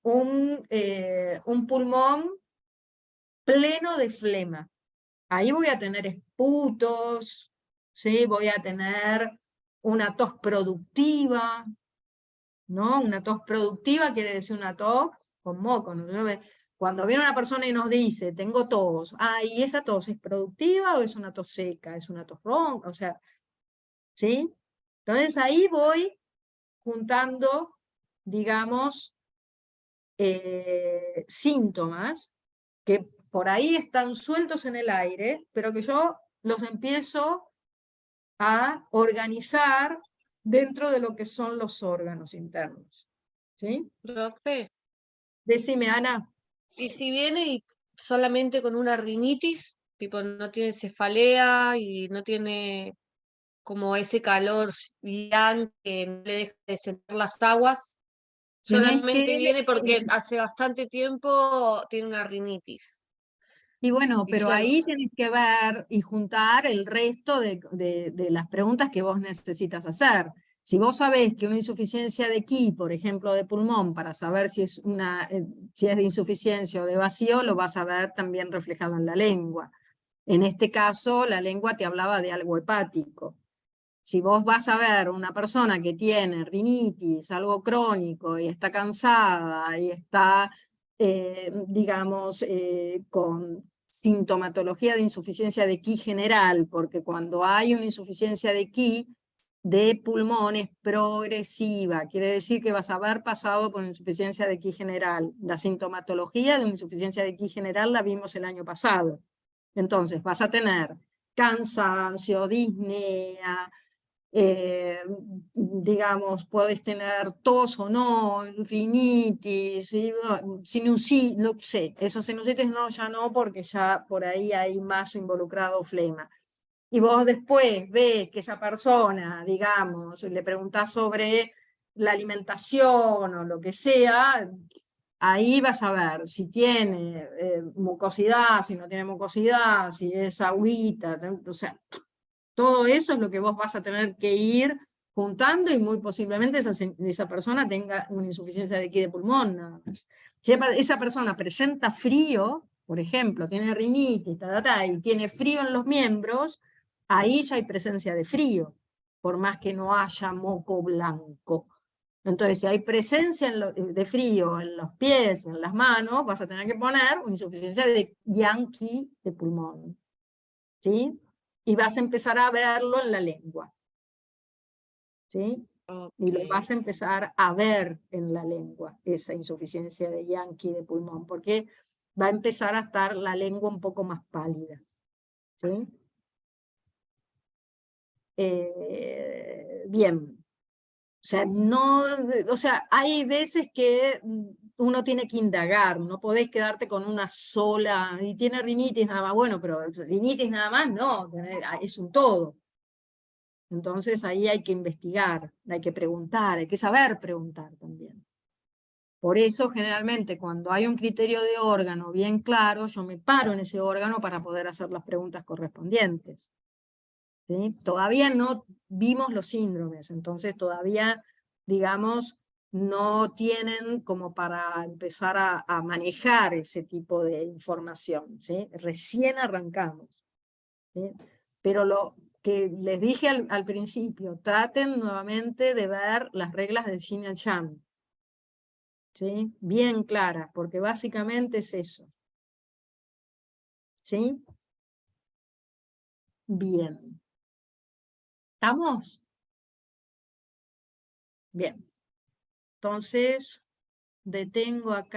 A: un pulmón pleno de flema. Ahí voy a tener esputos, ¿sí? Voy a tener una tos productiva, ¿no? Una tos productiva quiere decir una tos con moco, ¿no? Cuando viene una persona y nos dice, tengo tos, ¿y esa tos es productiva o es una tos seca? ¿Es una tos ronca? O sea, ¿sí? Entonces ahí voy juntando, digamos, síntomas que por ahí están sueltos en el aire, pero que yo los empiezo a organizar dentro de lo que son los órganos internos. ¿Sí?
I: Profe,
A: Decime, Ana.
I: y si viene y solamente con una rinitis, tipo no tiene cefalea y no tiene como ese calor bien que no le deja de sentir las aguas,
A: Tenés
I: solamente
A: que,
I: viene porque hace bastante tiempo tiene una rinitis.
A: y bueno,
I: Y
A: pero
I: solo,
A: ahí tenés que ver y juntar el resto de las preguntas que vos necesitas hacer. Si vos sabés que una insuficiencia de Ki, por ejemplo, de pulmón, para saber si es, si es de insuficiencia o de vacío, lo vas a ver también reflejado en la lengua. En este caso, la lengua te hablaba de algo hepático. Si vos vas a ver una persona que tiene rinitis, algo crónico, y está cansada, y está, digamos, con sintomatología de insuficiencia de Ki general, porque cuando hay una insuficiencia de Ki de pulmón es progresiva, quiere decir que vas a haber pasado por insuficiencia de Ki general. La sintomatología de una insuficiencia de Ki general la vimos el año pasado. Entonces vas a tener cansancio, disnea, digamos, puedes tener tos o no, rinitis, sinusitis, no sé, esos sinusitis no, ya no, porque ya por ahí hay más involucrado flema. Y vos después ves que esa persona, digamos, le preguntás sobre la alimentación o lo que sea, ahí vas a ver si tiene mucosidad, si no tiene mucosidad, si es agüita, o sea, todo eso es lo que vos vas a tener que ir juntando y muy posiblemente esa persona tenga una insuficiencia de Ki de pulmón. Nada más. Si esa persona presenta frío, por ejemplo, tiene rinitis, y tiene frío en los miembros, ahí ya hay presencia de frío, por más que no haya moco blanco. Entonces, si hay presencia de frío en los pies, en las manos, vas a tener que poner una insuficiencia de Yang Ki de pulmón. ¿Sí? Y vas a empezar a verlo en la lengua. ¿Sí? Y lo vas a empezar a ver en la lengua, esa insuficiencia de Yang Ki de pulmón, porque va a empezar a estar la lengua un poco más pálida. ¿Sí? Bien. O sea, no, o sea, hay veces que uno tiene que indagar, no podés quedarte con una sola, y tiene rinitis nada más, bueno, pero rinitis nada más no, es un todo. Entonces ahí hay que investigar, hay que preguntar, hay que saber preguntar también. Por eso generalmente cuando hay un criterio de órgano bien claro, yo me paro en ese órgano para poder hacer las preguntas correspondientes. ¿Sí? Todavía no vimos los síndromes, entonces todavía, digamos, no tienen como para empezar a manejar ese tipo de información. ¿Sí? Recién arrancamos. ¿Sí? Pero lo que les dije al principio, traten nuevamente de ver las reglas del Yin y el Yang. ¿Sí? Bien claras, porque básicamente es eso. ¿Sí? Bien. ¿Estamos? Bien. Entonces, detengo acá.